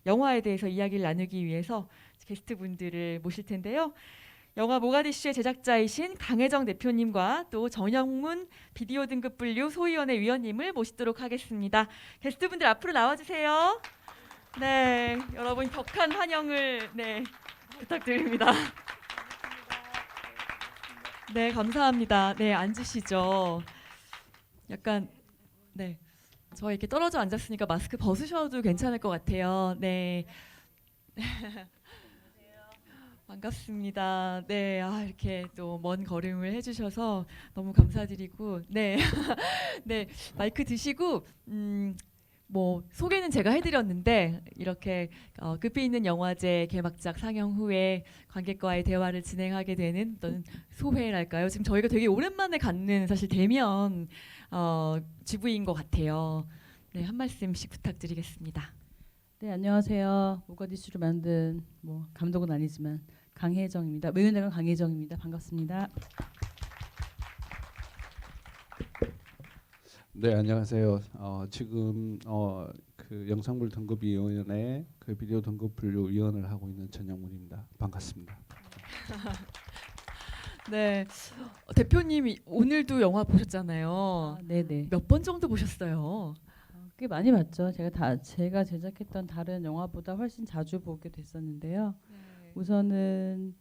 영화에 대해서 이야기를 나누기 위해서 게스트분들을 모실 텐데요. 영화 모가디슈의 제작자이신 강혜정 대표님과 또 전영문 비디오 등급 분류 소위원회 위원님을 모시도록 하겠습니다. 게스트분들 앞으로 나와주세요. 네, 여러분 격한 환영을 부탁드립니다. 네, 감사합니다. 네, 앉으시죠. 약간 저 이렇게 떨어져 앉았으니까 마스크 벗으셔도 괜찮을 것 같아요. 네. 반갑습니다. 네, 이렇게 또 먼 걸음을 해주셔서 너무 감사드리고, 네, 네, 마이크 드시고, 뭐 소개는 제가 해드렸는데 이렇게 급히 있는 영화제 개막작 상영 후에 관객과의 대화를 진행하게 되는 어떤 소회랄까요? 지금 저희가 되게 오랜만에 갖는 사실 대면 GV인 것 같아요. 네, 한 말씀씩 부탁드리겠습니다. 네, 안녕하세요. 모가디슈를 만든 감독은 아니지만 강혜정입니다. 매운내가 강혜정입니다. 반갑습니다. 네, 안녕하세요. 지금 그 영상물 등급위원회 그 비디오 등급 분류 위원을 하고 있는 전영문입니다. 반갑습니다. 네, 대표님이 오늘도 영화 보셨잖아요. 네네. 몇 번 정도 보셨어요? 꽤 많이 봤죠. 제가 제작했던 다른 영화보다 훨씬 자주 보게 됐었는데요. 우선은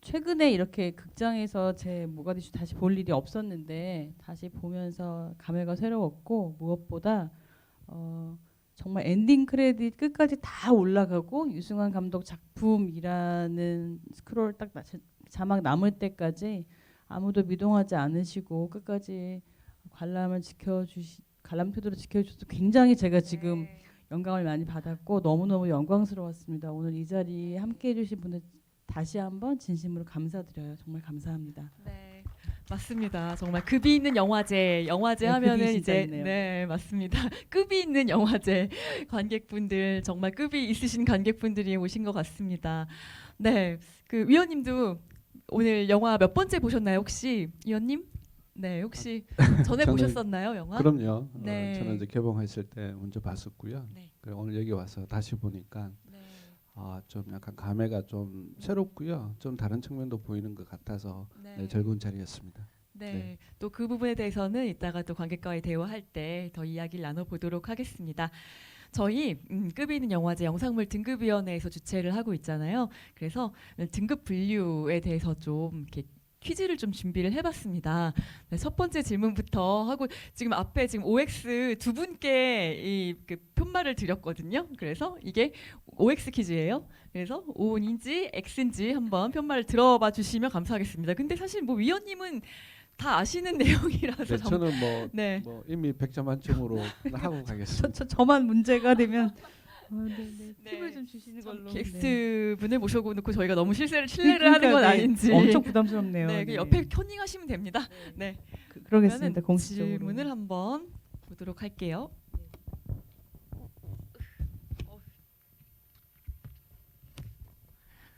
최근에 이렇게 극장에서 제 모가디슈 다시 볼 일이 없었는데 다시 보면서 감회가 새로웠고 무엇보다 정말 엔딩 크레딧 끝까지 다 올라가고 유승환 감독 작품이라는 스크롤 딱 자막 남을 때까지 아무도 미동하지 않으시고 끝까지 관람표대로 지켜주셔서 굉장히 제가 지금 영감을 많이 받았고 너무너무 영광스러웠습니다. 오늘 이 자리에 함께해 주신 분들 다시 한번 진심으로 감사드려요. 정말 감사합니다. 네, 맞습니다. 정말 급이 있는 영화제 하면은 이제 네, 맞습니다. 급이 있는 영화제 관객분들 정말 급이 있으신 관객분들이 오신 것 같습니다. 네, 그 위원님도 오늘 영화 몇 번째 보셨나요, 혹시 위원님? 네, 혹시 전에 보셨었나요, 영화? 그럼요. 네. 저는 이제 개봉했을 때 먼저 봤었고요. 네. 그리고 오늘 여기 와서 다시 보니까 네. 좀 약간 감회가 좀 새롭고요. 좀 다른 측면도 보이는 것 같아서 네. 즐거운 자리였습니다. 네, 네. 또 그 부분에 대해서는 이따가 또 관객과의 대화할 때 더 이야기를 나눠보도록 하겠습니다. 저희 급이 있는 영화제 영상물 등급위원회에서 주최를 하고 있잖아요. 그래서 등급 분류에 대해서 좀 이렇게 퀴즈를 좀 준비를 해봤습니다. 네, 첫 번째 질문부터 하고 지금 앞에 지금 OX 두 분께 그 편말을 드렸거든요. 그래서 이게 OX 퀴즈예요. 그래서 O인지 X인지 한번 편말을 들어봐 주시면 감사하겠습니다. 근데 사실 뭐 위원님은 다 아시는 내용이라서 네, 저는 네. 이미 100점 만점으로 하고 가겠습니다. 저만 문제가 되면 네. 팁을 좀 주시는 걸로. 게스트 분을 모셔고 놓고 저희가 너무 신뢰를 하는 건 아닌지 엄청 부담스럽네요. 네, 그 옆에 컨닝하시면 됩니다. 네, 그러겠습니다. 공식적으로. 질문을 한번 보도록 할게요.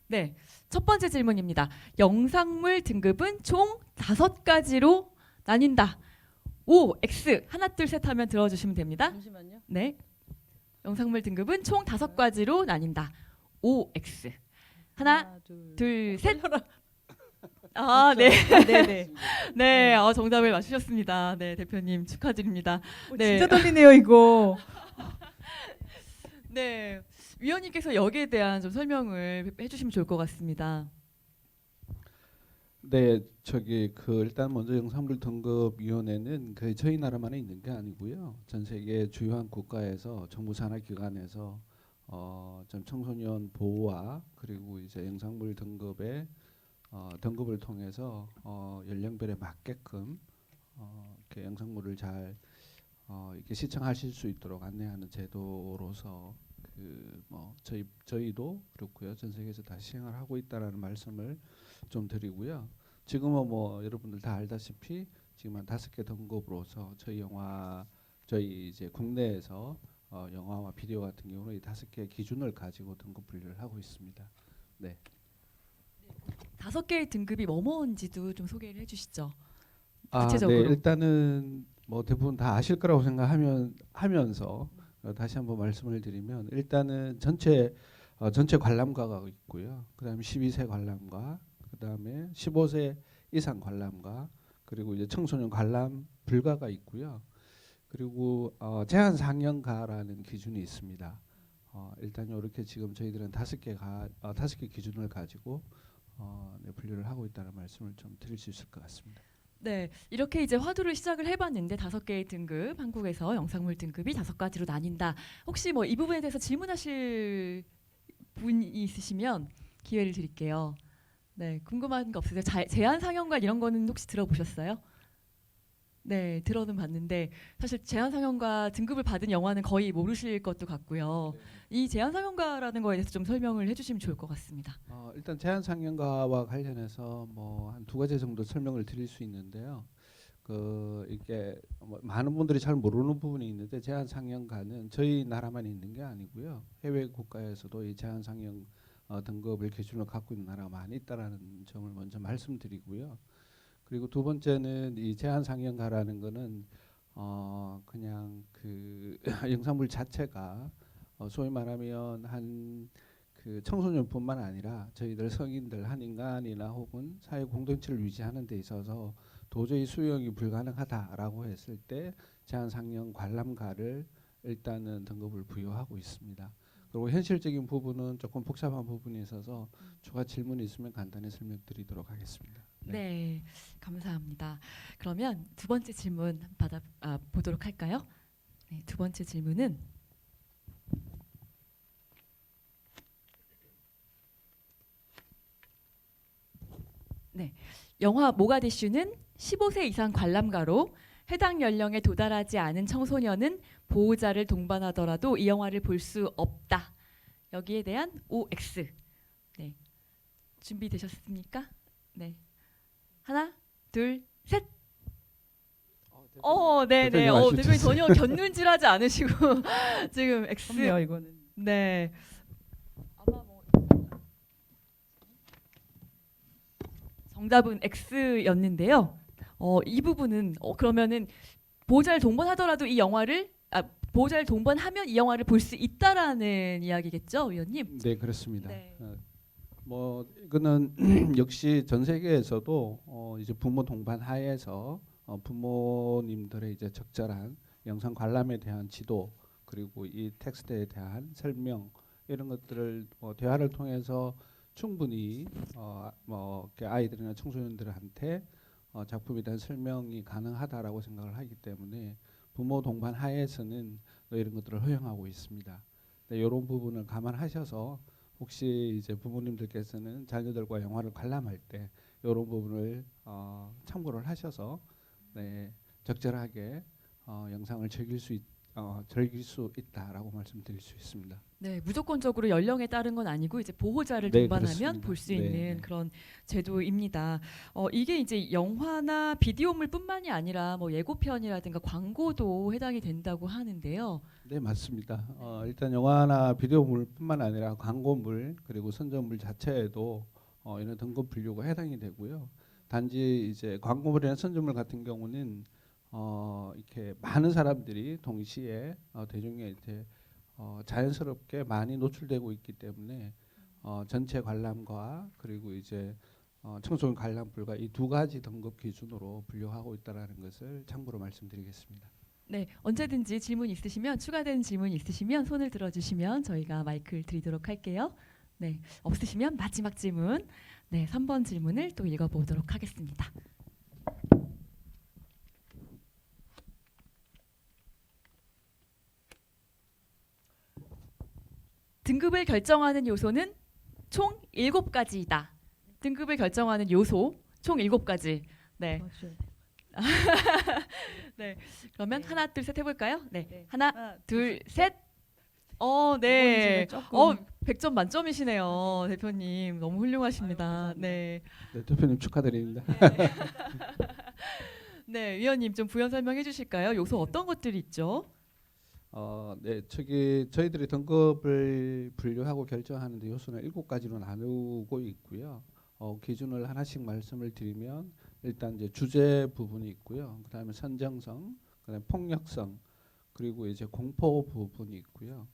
네, 첫 번째 질문입니다. 영상물 등급은 총 5가지로 나뉜다. O, X 하나 둘 셋 하면 들어주시면 됩니다. 잠시만요. 네, 영상물 등급은 총 5가지로 나뉜다. O, X 하나 둘 셋. 네. 네네. 네, 정답을 맞추셨습니다. 네, 대표님 축하드립니다. 네. 진짜 떨리네요 이거. 네, 위원님께서 여기에 대한 좀 설명을 해주시면 좋을 것 같습니다. 네, 일단 먼저 영상물 등급위원회는 저희 나라만에 있는 게 아니고요. 전 세계 주요한 국가에서 정부 산하 기관에서 좀 청소년 보호와 그리고 이제 영상물 등급의 등급을 통해서 연령별에 맞게끔 이렇게 영상물을 잘 이렇게 시청하실 수 있도록 안내하는 제도로서 저희도 그렇고요. 전 세계에서 다 시행을 하고 있다라는 말씀을 좀 드리고요. 지금은 여러분들 다 알다시피 지금 한 5개 등급으로서 저희 이제 국내에서 영화와 비디오 같은 경우는 이 5개 기준을 가지고 등급 분류를 하고 있습니다. 네. 5개의 등급이 뭐뭐인지도 좀 소개를 해주시죠. 네, 구체적으로. 일단은 대부분 다 아실 거라고 생각하면서 다시 한번 말씀을 드리면 일단은 전체 관람가가 있고요. 그다음에 12세 관람가, 그다음에 15세 이상 관람가, 그리고 이제 청소년 관람 불가가 있고요. 그리고 제한 상영가라는 기준이 있습니다. 일단 이렇게 지금 저희들은 다섯 개 기준을 가지고 네, 분류를 하고 있다는 말씀을 좀 드릴 수 있을 것 같습니다. 네, 이렇게 이제 화두를 시작을 해봤는데 5개의 등급, 한국에서 영상물 등급이 5가지로 나뉜다. 혹시 뭐 이 부분에 대해서 질문하실 분이 있으시면 기회를 드릴게요. 네, 궁금한 거 없으세요? 제한 상영관 이런 거는 혹시 들어보셨어요? 네, 들어는 봤는데 사실 제한 상영가 등급을 받은 영화는 거의 모르실 것도 같고요. 이 제한 상영가라는 거에 대해서 좀 설명을 해주시면 좋을 것 같습니다. 일단 제한 상영가와 관련해서 뭐 한 2가지 정도 설명을 드릴 수 있는데요. 이게 뭐 많은 분들이 잘 모르는 부분이 있는데 제한 상영가는 저희 나라만 있는 게 아니고요. 해외 국가에서도 이 제한 상영 등급을 기준으로 갖고 있는 나라가 많이 있다라는 점을 먼저 말씀드리고요. 그리고 두 번째는 이 제한 상영가라는 거는 그냥 그 영상물 자체가 소위 말하면 한 그 청소년뿐만 아니라 저희들 성인들 한 인간이나 혹은 사회 공동체를 유지하는 데 있어서 도저히 수용이 불가능하다라고 했을 때 제한 상영 관람가를 일단은 등급을 부여하고 있습니다. 그리고 현실적인 부분은 조금 복잡한 부분이 있어서 추가 질문이 있으면 간단히 설명드리도록 하겠습니다. 네, 감사합니다. 그러면 두 번째 질문 보도록 할까요? 네, 두 번째 질문은 네, 영화 모가디슈는 15세 이상 관람가로 해당 연령에 도달하지 않은 청소년은 보호자를 동반하더라도 이 영화를 볼 수 없다. 여기에 대한 OX. 네, 준비되셨습니까? 네, 하나, 둘, 셋. 네, 네. 대표님 전혀 곁눈질하지 않으시고 지금 X. 그럼요, 이거는. 네. 아마 뭐 정답은 X였는데요. 이 부분은 그러면은 보호자를 동반하더라도 이 영화를 보호자를 동반하면 이 영화를 볼 수 있다라는 이야기겠죠, 위원님? 네, 그렇습니다. 네. 뭐 이거는 역시 전 세계에서도 이제 부모 동반 하에서 부모님들의 이제 적절한 영상 관람에 대한 지도, 그리고 이 텍스트에 대한 설명, 이런 것들을 대화를 통해서 충분히 뭐 이렇게 아이들이나 청소년들한테 작품에 대한 설명이 가능하다라고 생각을 하기 때문에 부모 동반 하에서는 이런 것들을 허용하고 있습니다. 네, 이런 부분을 감안하셔서 혹시 이제 부모님들께서는 자녀들과 영화를 관람할 때 이런 부분을 참고를 하셔서 네, 적절하게 영상을 즐길 수 있다라고 말씀드릴 수 있습니다. 네, 무조건적으로 연령에 따른 건 아니고 이제 보호자를 네, 동반하면 그렇습니다. 볼 수 네, 있는 네. 그런 제도입니다. 이게 이제 영화나 비디오물뿐만이 아니라 뭐 예고편이라든가 광고도 해당이 된다고 하는데요. 네, 맞습니다. 일단 영화나 비디오물뿐만 아니라 광고물 그리고 선전물 자체에도 이런 등급 분류가 해당이 되고요. 단지 이제 광고물이나 선전물 같은 경우는 이렇게 많은 사람들이 동시에 대중에 이렇게 자연스럽게 많이 노출되고 있기 때문에 전체 관람과 그리고 이제 청소년 관람 불가 이 2가지 등급 기준으로 분류하고 있다라는 것을 참고로 말씀드리겠습니다. 네, 언제든지 질문 있으시면 추가된 질문 있으시면 손을 들어주시면 저희가 마이크를 드리도록 할게요. 네, 없으시면 마지막 질문, 네, 3번 질문을 또 읽어보도록 하겠습니다. 등급을 결정하는 요소는 총 7가지이다. 등급을 결정하는 요소 총 7가지. 네. 맞아요. 네. 그러면 네. 하나, 둘, 셋 해볼까요? 네. 네. 하나, 둘, 셋. 이번에 네. 제가 조금 100점 만점이시네요, 대표님. 너무 훌륭하십니다. 아유, 감사합니다. 네. 네, 대표님 축하드립니다. 네, 위원님 좀 부연 설명해 주실까요? 요소 어떤 것들이 있죠? 네, 저희들이 등급을 분류하고 결정하는데 요소는 7가지로 나누고 있고요. 기준을 하나씩 말씀을 드리면 일단 이제 주제 부분이 있고요. 그다음에 선정성, 그다음에 폭력성, 그리고 이제 공포 부분이 있고요.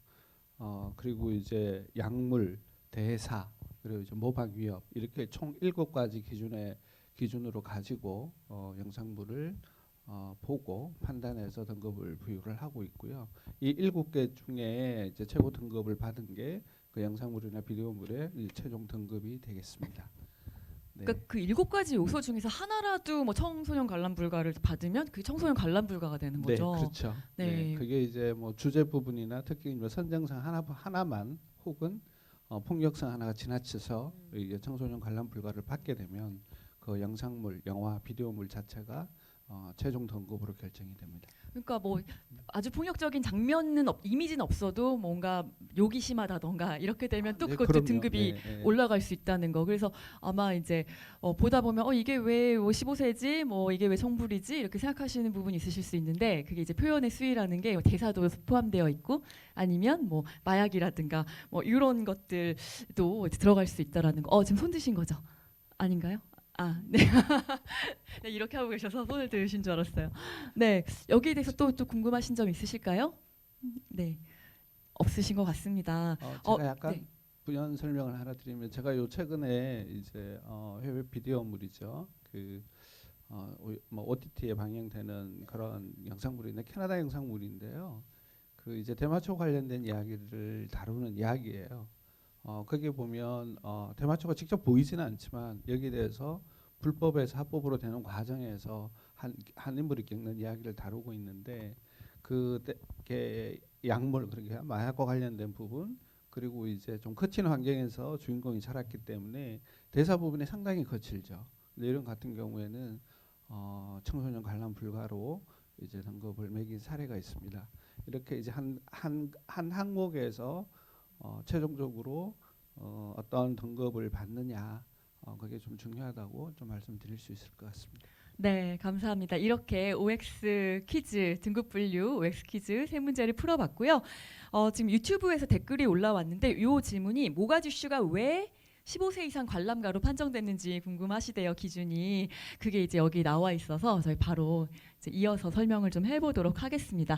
그리고 이제 약물, 대사, 그리고 이제 모방 위협 이렇게 총 7가지 기준으로 가지고 영상물을 보고 판단해서 등급을 부여를 하고 있고요. 이 7개 중에 이제 최고 등급을 받은 게 그 영상물이나 비디오물의 최종 등급이 되겠습니다. 네. 그러니까 그 7가지 요소 중에서 하나라도 뭐 청소년 관람 불가를 받으면 그 청소년 관람 불가가 되는 네, 거죠. 그렇죠. 네. 네, 그게 이제 뭐 주제 부분이나 특히 뭐 선정성 하나만 혹은 폭력성 하나가 지나쳐서 이게 청소년 관람 불가를 받게 되면 그 영상물, 영화, 비디오물 자체가 최종 등급으로 결정이 됩니다. 그러니까 뭐 아주 폭력적인 장면은 이미지는 없어도 뭔가 욕이 심하다던가 이렇게 되면 또 네, 그것도 그럼요. 등급이 네, 네. 올라갈 수 있다는 거. 그래서 아마 이제 보다 보면 이게 왜 15세지, 뭐 이게 왜 성불이지 이렇게 생각하시는 부분이 있으실 수 있는데 그게 이제 표현의 수위라는 게 대사도 포함되어 있고 아니면 뭐 마약이라든가 뭐 이런 것들도 이제 들어갈 수 있다라는 거. 지금 손 드신 거죠? 아닌가요? 아, 네. 네, 이렇게 하고 계셔서 손을 들으신 줄 알았어요. 네, 여기에 대해서 또 궁금하신 점 있으실까요? 네, 없으신 것 같습니다. 제가 약간 네. 부연 설명을 하나 드리면 제가 요 최근에 이제 해외 비디오물이죠. 뭐 OTT에 방영되는 그런 영상물인데 캐나다 영상물인데요. 그 이제 대마초 관련된 이야기를 다루는 이야기예요. 거기에 보면 대마초가 직접 보이지는 않지만 여기에 대해서 불법에서 합법으로 되는 과정에서 한 인물이 겪는 이야기를 다루고 있는데 그게 약물 그러니까 마약과 관련된 부분 그리고 이제 좀 거친 환경에서 주인공이 자랐기 때문에 대사 부분이 상당히 거칠죠. 근데 이런 같은 경우에는 청소년 관람 불가로 이제 등급을 매긴 사례가 있습니다. 이렇게 이제 한 항목에서 최종적으로 어떤 등급을 받느냐 그게 좀 중요하다고 좀 말씀드릴 수 있을 것 같습니다. 네, 감사합니다. 이렇게 OX 퀴즈 등급 분류 OX 퀴즈 세 문제를 풀어봤고요. 지금 유튜브에서 댓글이 올라왔는데 이 질문이 모가디슈가 왜 15세 이상 관람가로 판정됐는지 궁금하시대요. 기준이 그게 이제 여기 나와 있어서 저희 바로 이제 이어서 설명을 좀 해보도록 하겠습니다.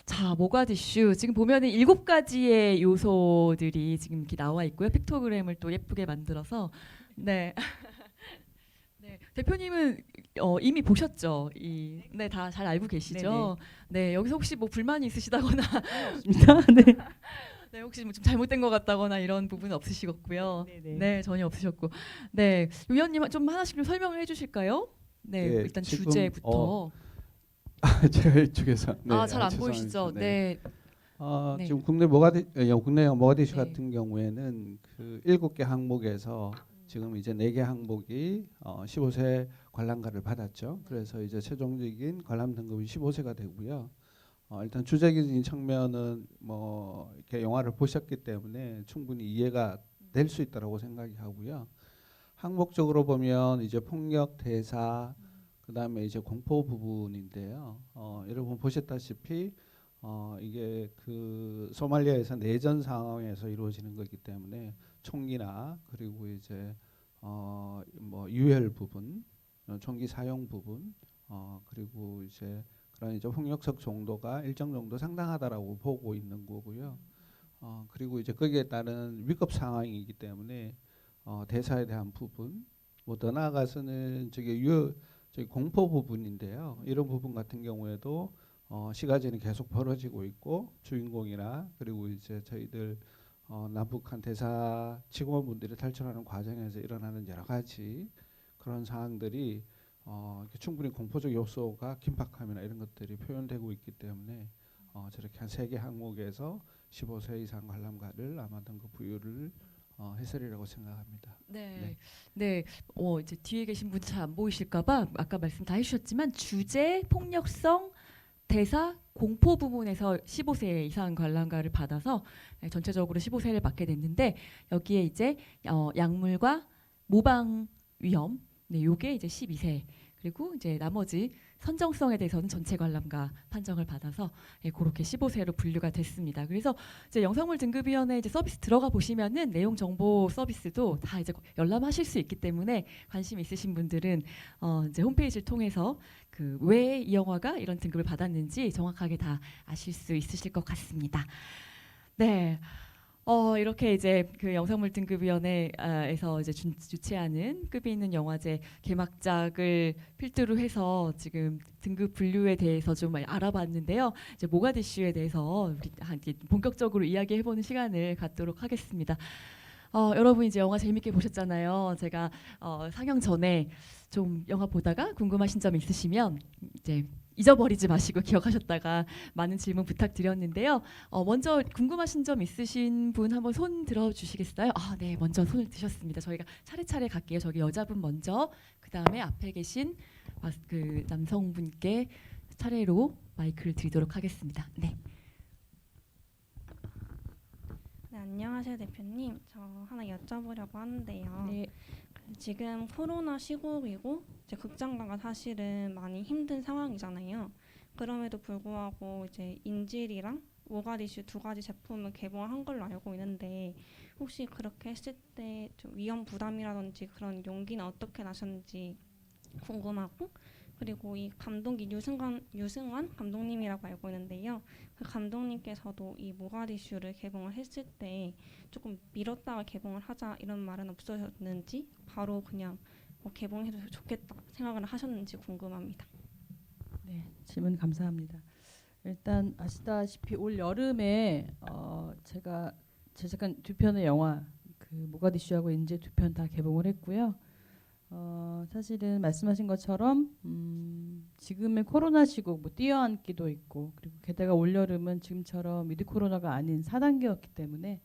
자, 모가디슈 지금 보면은 7가지의 요소들이 지금 이렇게 나와 있고요. 픽토그램을 또 예쁘게 만들어서 네. 네, 대표님은 이미 보셨죠? 네, 다 잘 알고 계시죠? 네, 여기서 혹시 뭐 불만이 있으시다거나 없습니다. 네. 네, 혹시 뭐 좀 잘못된 것 같다거나 이런 부분은 없으시겠고요. 네네. 네, 전혀 없으셨고. 네, 위원님 좀 하나씩 좀 설명을 해주실까요? 네, 네, 일단 지금, 주제부터. 제가 이쪽에서 잘 안 죄송합니다. 보이시죠? 네. 네. 지금 국내 모가디슈 네. 같은 경우에는 그 7개 항목에서 지금 이제 4개 항목이 15세 관람가를 받았죠. 그래서 이제 최종적인 관람 등급이 15세가 되고요. 일단 주제적인 측면은 뭐 이렇게 영화를 보셨기 때문에 충분히 이해가 될 수 있다라고 생각이 하고요. 항목적으로 보면 이제 폭력 대사 그다음에 이제 공포 부분인데요. 여러분 보셨다시피 이게 그 소말리아에서 내전 상황에서 이루어지는 거기 때문에 총기나 그리고 이제 뭐 유혈 부분, 총기 사용 부분, 그리고 이제 그런 이제 폭력성 정도가 일정 정도 상당하다라고 보고 있는 거고요. 그리고 이제 거기에 따른 위급 상황이기 때문에 대사에 대한 부분, 뭐 더 나아가서는 저기 공포 부분인데요. 이런 부분 같은 경우에도 시가전이 계속 벌어지고 있고 주인공이나 그리고 이제 저희들 남북한 대사 직원분들이 탈출하는 과정에서 일어나는 여러 가지 그런 상황들이 충분히 공포적 요소가 긴박함이나 이런 것들이 표현되고 있기 때문에 저렇게 한 3개 항목에서 15세 이상 관람가를 아마 등급 부여를 해설이라고 생각합니다. 네. 이제 뒤에 계신 분 잘 안 보이실까봐 아까 말씀 다 해주셨지만 주제, 폭력성, 대사, 공포 부분에서 15세 이상 관람가를 받아서 전체적으로 15세를 받게 됐는데 여기에 이제 약물과 모방 위험, 네, 요게 이제 12세 그리고 이제 나머지 선정성에 대해서는 전체 관람가 판정을 받아서 그렇게 15세로 분류가 됐습니다. 그래서 이제 영상물 등급위원회 이제 서비스 들어가 보시면은 내용 정보 서비스도 다 이제 열람하실 수 있기 때문에 관심 있으신 분들은 이제 홈페이지를 통해서 그 왜 이 영화가 이런 등급을 받았는지 정확하게 다 아실 수 있으실 것 같습니다. 네. 이렇게 이제 그 영상물 등급위원회에서 이제 주최하는 급이 있는 영화제 개막작을 필두로 해서 지금 등급 분류에 대해서 좀 알아봤는데요. 이제 모가디슈에 대해서 우리 본격적으로 이야기해보는 시간을 갖도록 하겠습니다. 여러분 이제 영화 재밌게 보셨잖아요. 제가 상영 전에 좀 영화 보다가 궁금하신 점 있으시면 이제 잊어버리지 마시고 기억하셨다가 많은 질문 부탁드렸는데요. 먼저 궁금하신 점 있으신 분 한번 손 들어주시겠어요? 네, 먼저 손을 드셨습니다. 저희가 차례차례 갈게요. 저기 여자분 먼저, 그 다음에 앞에 계신 그 남성분께 차례로 마이크를 드리도록 하겠습니다. 네. 네, 안녕하세요 대표님. 저 하나 여쭤보려고 하는데요. 네. 지금 코로나 시국이고 이제 극장가가 사실은 많이 힘든 상황이잖아요. 그럼에도 불구하고 이제 인질이랑 모가디슈 두 가지 제품을 개봉을 한 걸로 알고 있는데 혹시 그렇게 했을 때 좀 위험 부담이라든지 그런 용기는 어떻게 나셨는지 궁금하고, 그리고 이 감독이 유승환 감독님이라고 알고 있는데요. 그 감독님께서도 이 모가디슈를 개봉을 했을 때 조금 미뤘다가 개봉을 하자 이런 말은 없으셨는지 바로 그냥 개봉해도 좋겠다 생각을 하셨는지 궁금합니다. 네, 질문 감사합니다. 일단 아시다시피 올 여름에 제가 제작한 두 편의 영화 그 모가디슈하고 인제 두 편 다 개봉을 했고요. 사실은 말씀하신 것처럼 지금의 코로나 시국 뭐 뛰어앉기도 있고, 그리고 게다가 올 여름은 지금처럼 위드 코로나가 아닌 4단계였기 때문에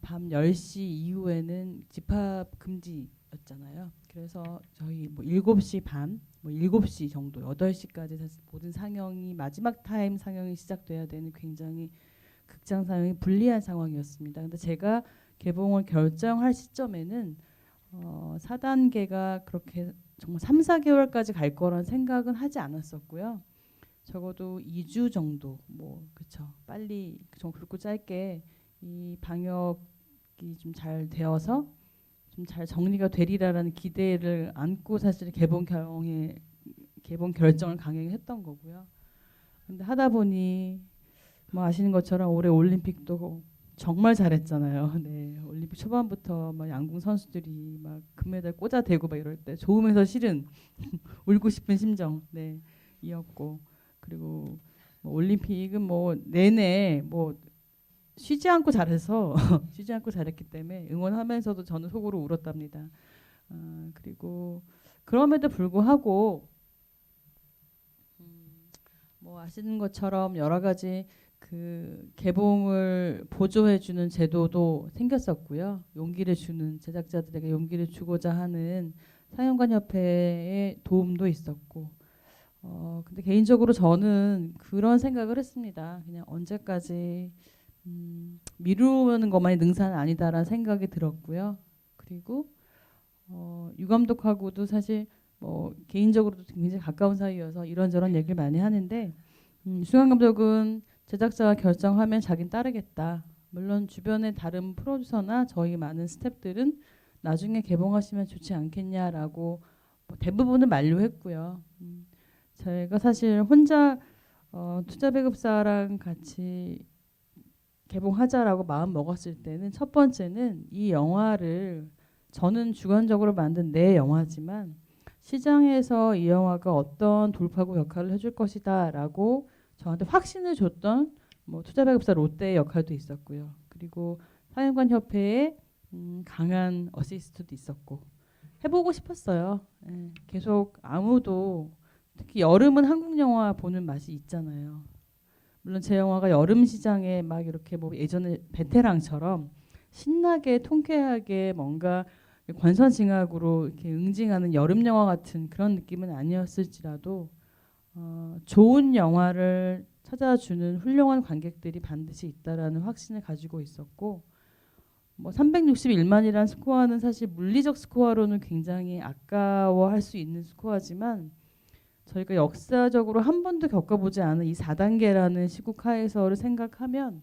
밤 10시 이후에는 집합 금지였잖아요. 그래서 저희 뭐 7시 반, 뭐 7시 정도, 8시까지 사실 모든 상영이 마지막 타임 상영이 시작돼야 되는 굉장히 극장 상영이 불리한 상황이었습니다. 근데 제가 개봉을 결정할 시점에는 4단계가 그렇게 정말 3, 4개월까지 갈 거란 생각은 하지 않았었고요. 적어도 2주 정도, 뭐 그렇죠. 빨리 좀 굵고 짧게 이 방역이 좀 잘 되어서 좀 잘 정리가 되리라라는 기대를 안고 사실 개봉 결정을 강행했던 거고요. 근데 하다 보니 뭐 아시는 것처럼 올해 올림픽도 정말 잘했잖아요. 네, 올림픽 초반부터 막 양궁 선수들이 막 금메달 꽂아대고 막 이럴 때 좋으면서 실은 울고 싶은 심정, 네, 이었고, 그리고 뭐 올림픽은 뭐 내내 뭐 쉬지 않고 잘해서 쉬지 않고 잘했기 때문에 응원하면서도 저는 속으로 울었답니다. 그리고 그럼에도 불구하고 뭐 아시는 것처럼 여러 가지 그 개봉을 보조해주는 제도도 생겼었고요. 용기를 주는, 제작자들에게 용기를 주고자 하는 상영관 협회의 도움도 있었고, 근데 개인적으로 저는 그런 생각을 했습니다. 그냥 언제까지 미루는 것만이 능사는 아니다라는 생각이 들었고요. 그리고 유 감독하고도 사실 뭐 개인적으로도 굉장히 가까운 사이여서 이런저런 얘기를 많이 하는데, 유승환 감독은 제작자가 결정하면 자긴 따르겠다. 물론 주변의 다른 프로듀서나 저희 많은 스태프들은 나중에 개봉하시면 좋지 않겠냐라고 뭐 대부분은 만류했고요. 제가 사실 혼자 투자배급사랑 같이 개봉하자라고 마음 먹었을 때는 첫 번째는 이 영화를 저는 주관적으로 만든 내 영화지만 시장에서 이 영화가 어떤 돌파구 역할을 해줄 것이다라고 저한테 확신을 줬던 뭐 투자배급사 롯데의 역할도 있었고요. 그리고 상영관 협회의 강한 어시스트도 있었고 해보고 싶었어요. 예, 계속 아무도, 특히 여름은 한국 영화 보는 맛이 있잖아요. 물론 제 영화가 여름 시장에 막 이렇게 뭐 예전에 베테랑처럼 신나게 통쾌하게 뭔가 관선징악으로 이렇게 응징하는 여름 영화 같은 그런 느낌은 아니었을지라도 좋은 영화를 찾아주는 훌륭한 관객들이 반드시 있다라는 확신을 가지고 있었고, 뭐 361만이라는 스코어는 사실 물리적 스코어로는 굉장히 아까워할 수 있는 스코어지만 저희가 역사적으로 한 번도 겪어보지 않은 이 4단계라는 시국하에서를 생각하면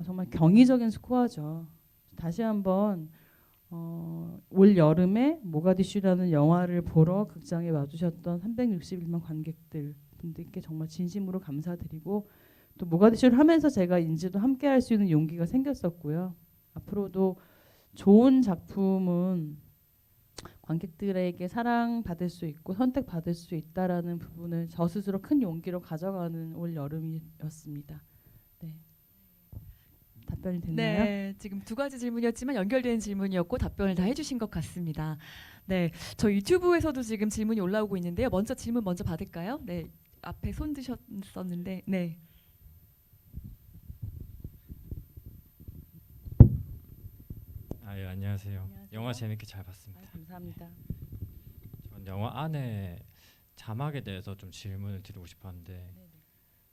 정말 경이적인 스코어죠. 다시 한번 올 여름에 모가디슈라는 영화를 보러 극장에 와주셨던 361만 관객들 분들께 정말 진심으로 감사드리고, 또 모가디슈를 하면서 제가 인지도 함께 할 수 있는 용기가 생겼었고요. 앞으로도 좋은 작품은 관객들에게 사랑받을 수 있고 선택받을 수 있다라는 부분을 저 스스로 큰 용기로 가져가는 올 여름이었습니다. 네. 답변이 됐나요? 네, 지금 두 가지 질문이었지만 연결되는 질문이었고 답변을 다 해주신 것 같습니다. 네, 저 유튜브에서도 지금 질문이 올라오고 있는데요. 먼저 질문 먼저 받을까요? 네, 앞에 손 드셨었는데, 네. 예, 안녕하세요. 안녕하세요. 영화 재밌게 잘 봤습니다. 감사합니다. 전 영화 안에 자막에 대해서 좀 질문을 드리고 싶었는데,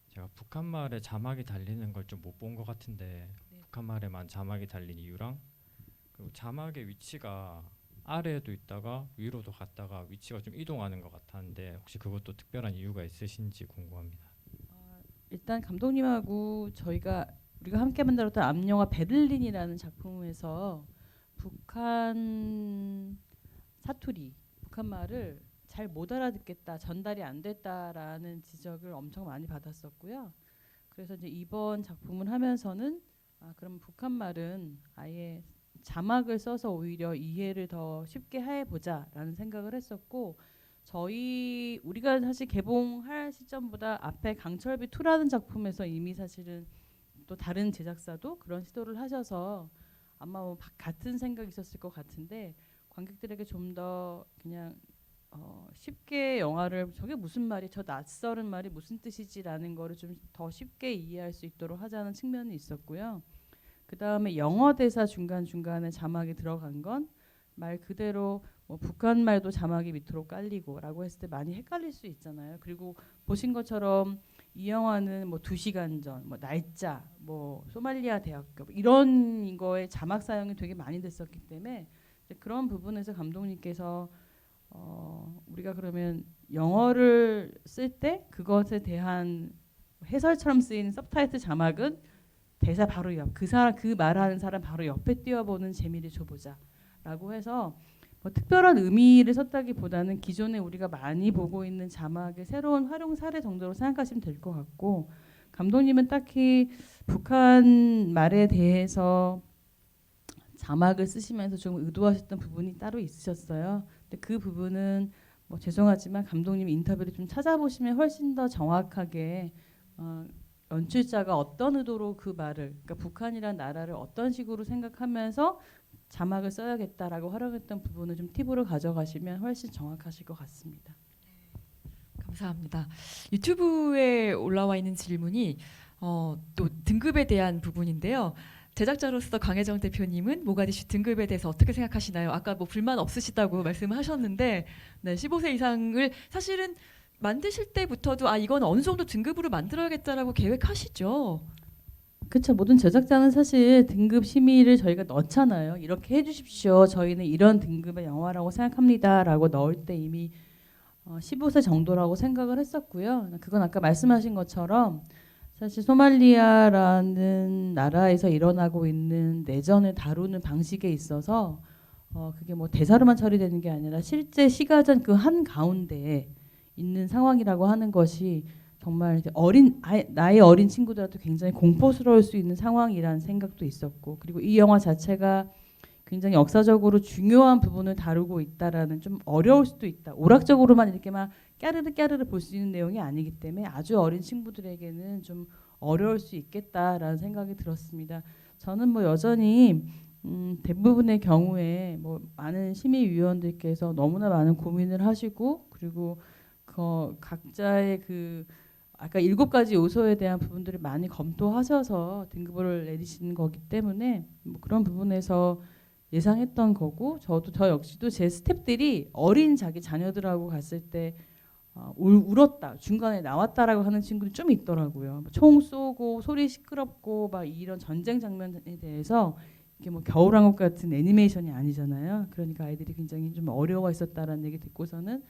제가 북한말에 자막이 달리는 걸 좀 못 본 것 같은데, 네. 북한말에만 자막이 달린 이유랑, 그리고 자막의 위치가 아래에도 있다가 위로도 갔다가 위치가 좀 이동하는 것 같았는데, 혹시 그것도 특별한 이유가 있으신지 궁금합니다. 일단 감독님하고 우리가 함께 만들었던 암영화 베를린이라는 작품에서 북한 사투리, 북한 말을 잘 못 알아듣겠다, 전달이 안 됐다라는 지적을 엄청 많이 받았었고요. 그래서 이제 이번 작품을 하면서는 그럼 북한 말은 아예 자막을 써서 오히려 이해를 더 쉽게 해보자라는 생각을 했었고, 우리가 사실 개봉할 시점보다 앞에 강철비 2라는 작품에서 이미 사실은 또 다른 제작사도 그런 시도를 하셔서 아마 같은 생각이 있었을 것 같은데, 관객들에게 좀 더 그냥 쉽게 영화를 저게 무슨 말이, 저 낯설은 말이 무슨 뜻이지라는 거를 좀 더 쉽게 이해할 수 있도록 하자는 측면이 있었고요. 그 다음에 영어 대사 중간중간에 자막이 들어간 건 말 그대로 북한 말도 자막이 밑으로 깔리고라고 했을 때 많이 헷갈릴 수 있잖아요. 그리고 보신 것처럼 이 영화는 2시간 전, 날짜, 소말리아 대학교 이런 거에 자막 사용이 되게 많이 됐었기 때문에 그런 부분에서 감독님께서 우리가 그러면 영어를 쓸 때 그것에 대한 해설처럼 쓰이는 서브타이틀 자막은 대사 바로 옆, 그 말하는 사람 바로 옆에 띄워보는 재미를 줘보자라고 해서 특별한 의미를 썼다기보다는 기존에 우리가 많이 보고 있는 자막의 새로운 활용 사례 정도로 생각하시면 될 것 같고, 감독님은 딱히 북한 말에 대해서 자막을 쓰시면서 좀 의도하셨던 부분이 따로 있으셨어요. 근데 그 부분은 죄송하지만 감독님 인터뷰를 좀 찾아보시면 훨씬 더 정확하게 연출자가 어떤 의도로 그 말을, 그러니까 북한이라는 나라를 어떤 식으로 생각하면서 자막을 써야겠다라고 활용했던 부분을 좀 팁으로 가져가시면 훨씬 정확하실 것 같습니다. 감사합니다. 유튜브에 올라와 있는 질문이 또 등급에 대한 부분인데요. 제작자로서 강혜정 대표님은 모가디슈 등급에 대해서 어떻게 생각하시나요? 아까 불만 없으시다고 말씀하셨는데, 네, 15세 이상을 사실은 만드실 때부터도 이건 어느 정도 등급으로 만들어야겠다라고 계획하시죠? 그렇죠. 모든 제작자는 사실 등급 심의를 저희가 넣잖아요. 이렇게 해주십시오. 저희는 이런 등급의 영화라고 생각합니다라고 넣을 때 이미 15세 정도라고 생각을 했었고요. 그건 아까 말씀하신 것처럼 사실 소말리아라는 나라에서 일어나고 있는 내전을 다루는 방식에 있어서 그게 대사로만 처리되는 게 아니라 실제 시가전 그 한 가운데에 있는 상황이라고 하는 것이 정말 나이 어린 친구들한테 굉장히 공포스러울 수 있는 상황이라는 생각도 있었고, 그리고 이 영화 자체가 굉장히 역사적으로 중요한 부분을 다루고 있다라는, 좀 어려울 수도 있다. 오락적으로만 이렇게 막 까르르 볼 수 있는 내용이 아니기 때문에 아주 어린 친구들에게는 좀 어려울 수 있겠다라는 생각이 들었습니다. 저는 여전히 대부분의 경우에 많은 심의위원들께서 너무나 많은 고민을 하시고, 그리고 각자의 아까 7가지 요소에 대한 부분들을 많이 검토하셔서 등급을 내리시는 거기 때문에 그런 부분에서 예상했던 거고, 저 역시도 제 스태프들이 어린 자기 자녀들하고 갔을 때 울었다, 중간에 나왔다라고 하는 친구들이 좀 있더라고요. 총 쏘고 소리 시끄럽고 이런 전쟁 장면에 대해서 이게 겨울왕국 같은 애니메이션이 아니잖아요. 그러니까 아이들이 굉장히 좀 어려워했었다라는 얘기 듣고서는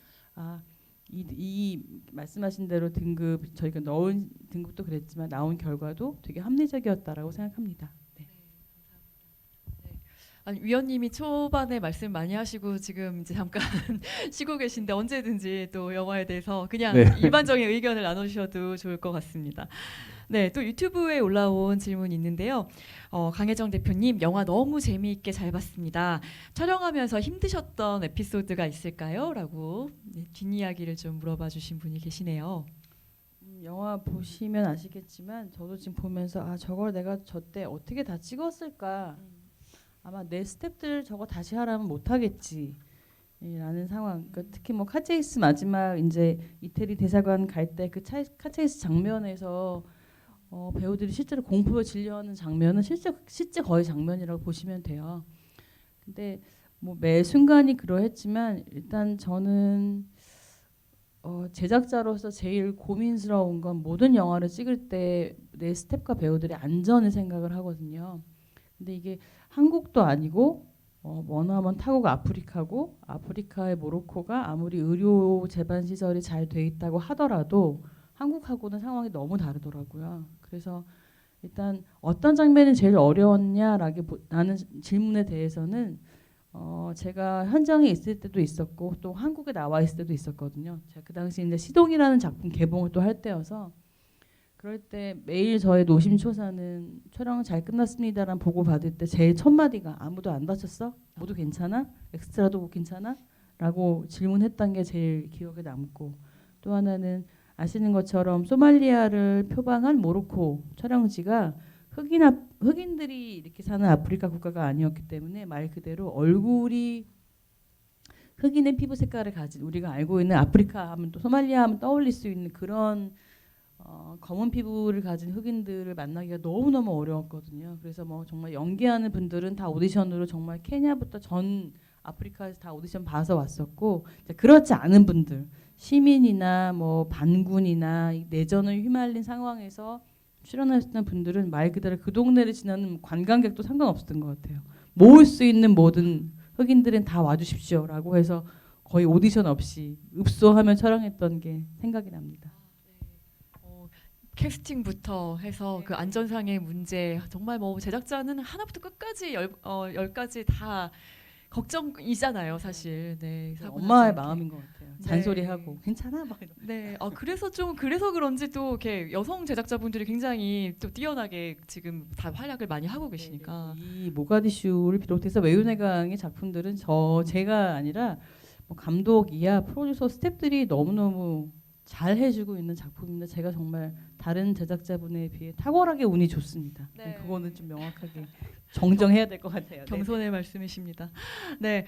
이 말씀하신 대로 등급 저희가 넣은 등급도 그랬지만 나온 결과도 되게 합리적이었다라고 생각합니다. 네. 아니, 위원님이 초반에 말씀 많이 하시고 지금 이제 잠깐 쉬고 계신데 언제든지 또 영화에 대해서 그냥 네. 일반적인 의견을 나눠주셔도 좋을 것 같습니다. 네, 또 유튜브에 올라온 질문이 있는데요. 강혜정 대표님, 영화 너무 재미있게 잘 봤습니다. 촬영하면서 힘드셨던 에피소드가 있을까요? 라고 뒷이야기를 좀 물어봐 주신 분이 계시네요. 영화 보시면 아시겠지만 저도 지금 보면서 아 저걸 내가 저때 어떻게 다 찍었을까. 아마 내 스태프들 저거 다시 하라면 못 하겠지. 라는 상황. 그러니까 특히 뭐 카체이스 마지막 이제 이태리 대사관 갈 때 그 카체이스 장면에서 배우들이 실제로 공포에 질려하는 장면은 실제 거의 장면이라고 보시면 돼요. 근데 뭐 매 순간이 그러했지만 일단 저는 제작자로서 제일 고민스러운 건 모든 영화를 찍을 때 내 스태프과 배우들의 안전을 생각을 하거든요. 근데 이게 한국도 아니고 머나먼 타국가 아프리카고 아프리카의 모로코가 아무리 의료 재반 시설이 잘 돼 있다고 하더라도 한국하고는 상황이 너무 다르더라고요. 그래서 일단 어떤 장면이 제일 어려웠냐라는 질문에 대해서는 제가 현장에 있을 때도 있었고 또 한국에 나와 있을 때도 있었거든요. 제가 그 당시 이제 시동이라는 작품 개봉을 또 할 때여서 그럴 때 매일 저의 노심초사는 촬영 잘 끝났습니다라는 보고 받을 때 제일 첫 마디가 아무도 안 다쳤어? 모두 괜찮아? 엑스트라도 괜찮아? 라고 질문했던 게 제일 기억에 남고 또 하나는 아시는 것처럼 소말리아를 표방한 모로코 촬영지가 흑인들이 이렇게 사는 아프리카 국가가 아니었기 때문에 말 그대로 얼굴이 흑인의 피부 색깔을 가진 우리가 알고 있는 아프리카 하면 또 소말리아 하면 떠올릴 수 있는 그런 검은 피부를 가진 흑인들을 만나기가 너무너무 어려웠거든요. 그래서 뭐 정말 연기하는 분들은 다 오디션으로 정말 케냐부터 전 아프리카에서 다 오디션 봐서 왔었고 그렇지 않은 분들 시민이나 뭐 반군이나 내전을 휘말린 상황에서 출연하셨던 분들은 말 그대로 그 동네를 지나는 관광객도 상관없었던 것 같아요. 모을 수 있는 모든 흑인들은 다 와주십시오라고 해서 거의 오디션 없이 읍소하며 촬영했던 게 생각이 납니다. 캐스팅부터 해서 그 안전상의 문제 정말 뭐 제작자는 하나부터 끝까지 열까지 다 걱정이잖아요, 사실. 네, 사고 엄마의 나지 않게. 마음인 것 같아요. 네. 잔소리하고 괜찮아 막 이런. 네, 그래서 그런지 또 이렇게 여성 제작자분들이 굉장히 또 뛰어나게 지금 다 활약을 많이 하고 계시니까. 이 모가디슈를 비롯해서 외유내강의 작품들은 제가 아니라 뭐 감독 이하 프로듀서 스태프들이 너무너무 잘 해주고 있는 작품인데 제가 정말 다른 제작자분에 비해 탁월하게 운이 좋습니다. 네. 그거는 좀 명확하게 정정해야 될 것 같아요. 겸손의 말씀이십니다. 네,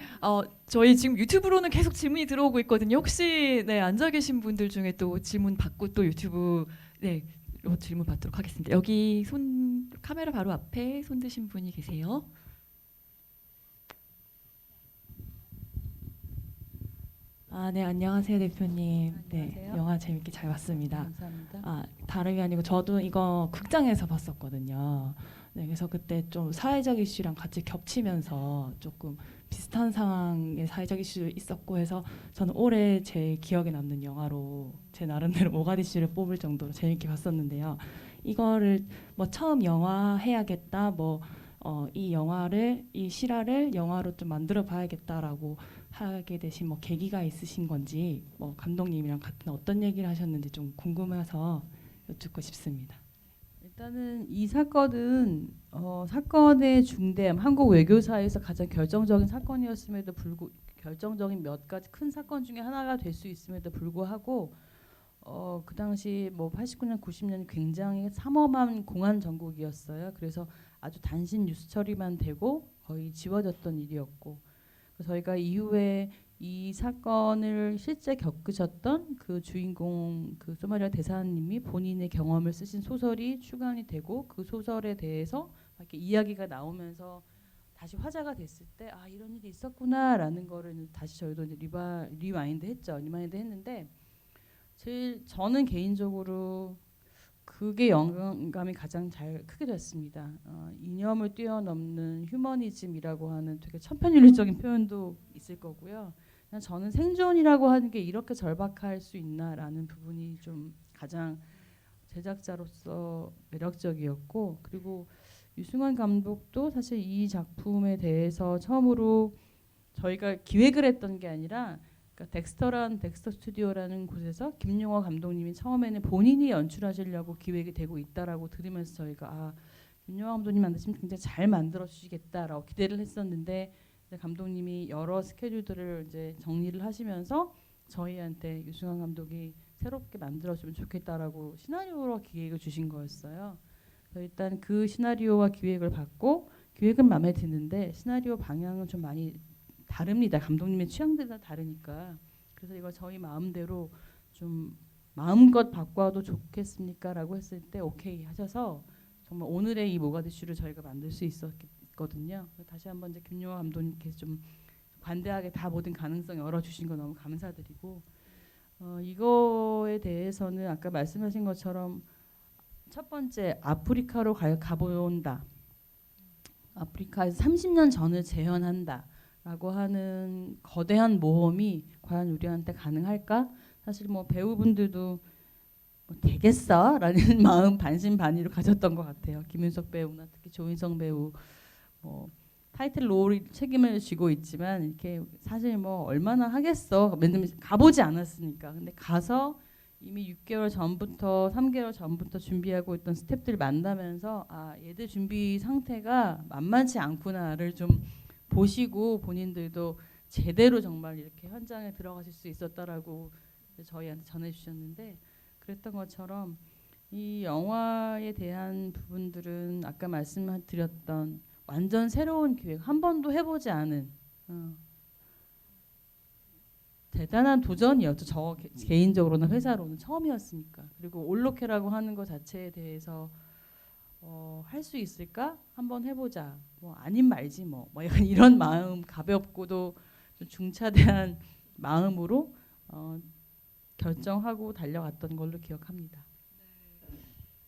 저희 지금 유튜브로는 계속 질문이 들어오고 있거든요. 혹시 앉아 계신 분들 중에 또 질문 받고 또 유튜브로 질문 받도록 하겠습니다. 여기 카메라 바로 앞에 손 드신 분이 계세요. 네, 안녕하세요 대표님. 네, 안녕하세요. 영화 재밌게 잘 봤습니다. 감사합니다. 다름이 아니고 저도 이거 극장에서 봤었거든요. 네, 그래서 그때 좀 사회적 이슈랑 같이 겹치면서 조금 비슷한 상황의 사회적 이슈 있었고 해서 저는 올해 제 기억에 남는 영화로 제 나름대로 모가디슈를 뽑을 정도로 재밌게 봤었는데요. 이거를 뭐 처음 영화 해야겠다, 이 실화를 영화로 좀 만들어 봐야겠다라고 하게 되신 뭐 계기가 있으신 건지 뭐 감독님이랑 같은 어떤 얘기를 하셨는지 좀 궁금해서 여쭙고 싶습니다. 일단은 이 사건은 사건의 중대함, 한국 외교사에서 가장 결정적인 사건이었음에도 불구하고 결정적인 몇 가지 큰 사건 중에 하나가 될 수 있음에도 불구하고 그 당시 뭐 89년, 90년 굉장히 삼엄한 공안 정국이었어요. 그래서 아주 단신 뉴스 처리만 되고 거의 지워졌던 일이었고 저희가 이후에 이 사건을 실제 겪으셨던 그 주인공 그 소마리아 대사님이 본인의 경험을 쓰신 소설이 출간이 되고 그 소설에 대해서 이렇게 이야기가 나오면서 다시 화제가 됐을 때 이런 일이 있었구나라는 거를 다시 저희도 이제 리마인드 했는데 저는 개인적으로 그게 영감이 가장 크게 됐습니다. 이념을 뛰어넘는 휴머니즘이라고 하는 되게 천편일률적인 표현도 있을 거고요. 그냥 저는 생존이라고 하는 게 이렇게 절박할 수 있나라는 부분이 좀 가장 제작자로서 매력적이었고, 그리고 유승환 감독도 사실 이 작품에 대해서 처음으로 저희가 기획을 했던 게 아니라, 그러니까 덱스터 스튜디오라는 곳에서 김용화 감독님이 처음에는 본인이 연출하시려고 기획이 되고 있다라고 들으면서 저희가 김용화 감독님 만드시면 굉장히 잘 만들어 주시겠다라고 기대를 했었는데, 이제 감독님이 여러 스케줄들을 이제 정리를 하시면서 저희한테 유승환 감독이 새롭게 만들어주면 좋겠다라고 시나리오로 기획을 주신 거였어요. 그래서 일단 그 시나리오와 기획을 받고, 기획은 마음에 드는데 시나리오 방향은 좀 많이 다릅니다. 감독님의 취향들이 다 다르니까. 그래서 이거 저희 마음대로 좀 마음껏 바꿔도 좋겠습니까라고 했을 때 오케이 하셔서 정말 오늘의 이 모가디슈를 저희가 만들 수 있었거든요. 다시 한번 이제 김용화 감독님께서 좀 관대하게 다 모든 가능성 열어주신 거 너무 감사드리고, 이거에 대해서는 아까 말씀하신 것처럼 첫 번째 아프리카로 가본다. 아프리카에서 30년 전을 재현한다라고 하는 거대한 모험이 과연 우리한테 가능할까? 사실 뭐 배우분들도 되겠어라는 마음 반신반의로 가졌던 것 같아요. 김윤석 배우나 특히 조인성 배우 뭐 타이틀 롤 책임을 지고 있지만 이렇게 사실 뭐 얼마나 하겠어. 왜냐면 가보지 않았으니까. 근데 가서 이미 6개월 전부터 3개월 전부터 준비하고 있던 스태프들 만나면서 얘들 준비 상태가 만만치 않구나를 좀 보시고 본인들도 제대로 정말 이렇게 현장에 들어가실 수 있었다라고 저희한테 전해주셨는데, 그랬던 것처럼 이 영화에 대한 부분들은 아까 말씀드렸던 완전 새로운 기획, 한 번도 해보지 않은 대단한 도전이었죠. 저 개인적으로는 회사로는 처음이었으니까. 그리고 올로케라고 하는 것 자체에 대해서 할 수 있을까? 한번 해보자. 뭐 아님 말지 뭐 약간 이런 마음, 가볍고도 좀 중차대한 마음으로 결정하고 달려갔던 걸로 기억합니다.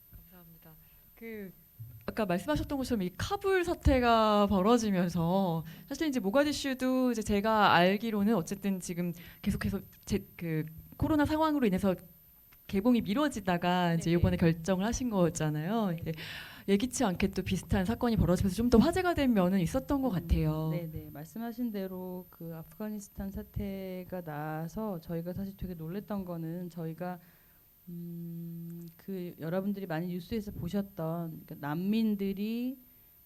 감사합니다. 아까 말씀하셨던 것처럼 이 카불 사태가 벌어지면서 사실 이제 모가디슈도 이제 제가 알기로는 어쨌든 지금 계속해서 코로나 상황으로 인해서 개봉이 미뤄지다가 이제 이번에 결정을 하신 거였잖아요. 이제 예기치 않게 또 비슷한 사건이 벌어지면서 좀 더 화제가 된 면은 있었던 것 같아요. 네네, 말씀하신 대로 그 아프가니스탄 사태가 나서 저희가 사실 되게 놀랬던 거는 저희가 그 여러분들이 많이 뉴스에서 보셨던 그러니까 난민들이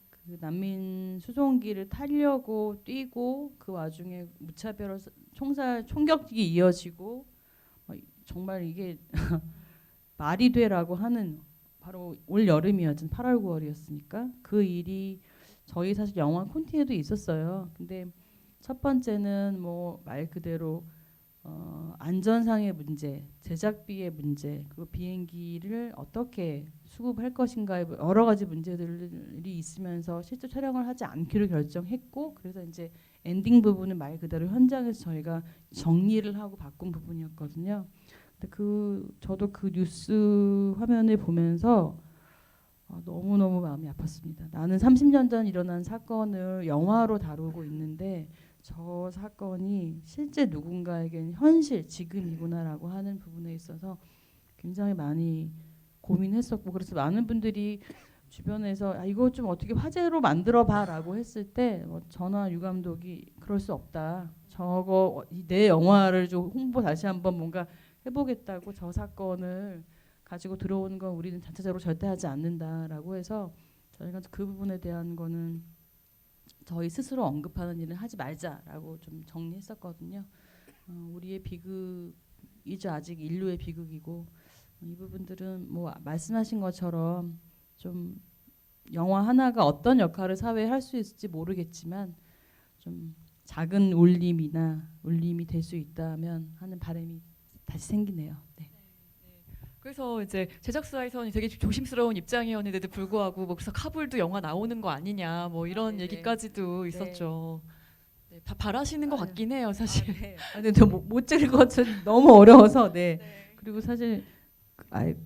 그 난민 수송기를 타려고 뛰고 그 와중에 무차별 총격이 이어지고 정말 이게 말이 돼라고 하는 바로 올 여름이었죠. 8월 9월이었으니까 그 일이 저희 사실 영화 콘티에도 있었어요. 근데 첫 번째는 뭐 말 그대로 안전상의 문제, 제작비의 문제, 그리고 비행기를 어떻게 수급할 것인가의 여러 가지 문제들이 있으면서 실제 촬영을 하지 않기로 결정했고, 그래서 이제 엔딩 부분은 말 그대로 현장에서 저희가 정리를 하고 바꾼 부분이었거든요. 근데 저도 그 뉴스 화면을 보면서 너무너무 마음이 아팠습니다. 나는 30년 전 일어난 사건을 영화로 다루고 있는데 저 사건이 실제 누군가에겐 현실 지금이구나라고 하는 부분에 있어서 굉장히 많이 고민했었고, 그래서 많은 분들이 주변에서 이거 좀 어떻게 화제로 만들어봐라고 했을 때 저나 유 감독이 그럴 수 없다. 저거 내 영화를 좀 홍보 다시 한번 뭔가 해보겠다고 저 사건을 가지고 들어오는 건 우리는 자체적으로 절대 하지 않는다라고 해서 저희가 그 부분에 대한 거는 저희 스스로 언급하는 일은 하지 말자라고 좀 정리했었거든요. 우리의 비극이죠. 아직 인류의 비극이고 이 부분들은 뭐 말씀하신 것처럼 좀 영화 하나가 어떤 역할을 사회에 할 수 있을지 모르겠지만 좀 작은 울림이 될 수 있다면 하는 바람이 다시 생기네요. 네. 그래서 이제 제작사에서는 되게 조심스러운 입장이었는데도 불구하고 뭐 그래서 카불도 영화 나오는 거 아니냐 뭐 이런 네네. 얘기까지도 있었죠. 네, 바라시는 것 같긴 해요, 사실. 네. 근데 못 찍을 것 너무 어려워서. 네. 그리고 사실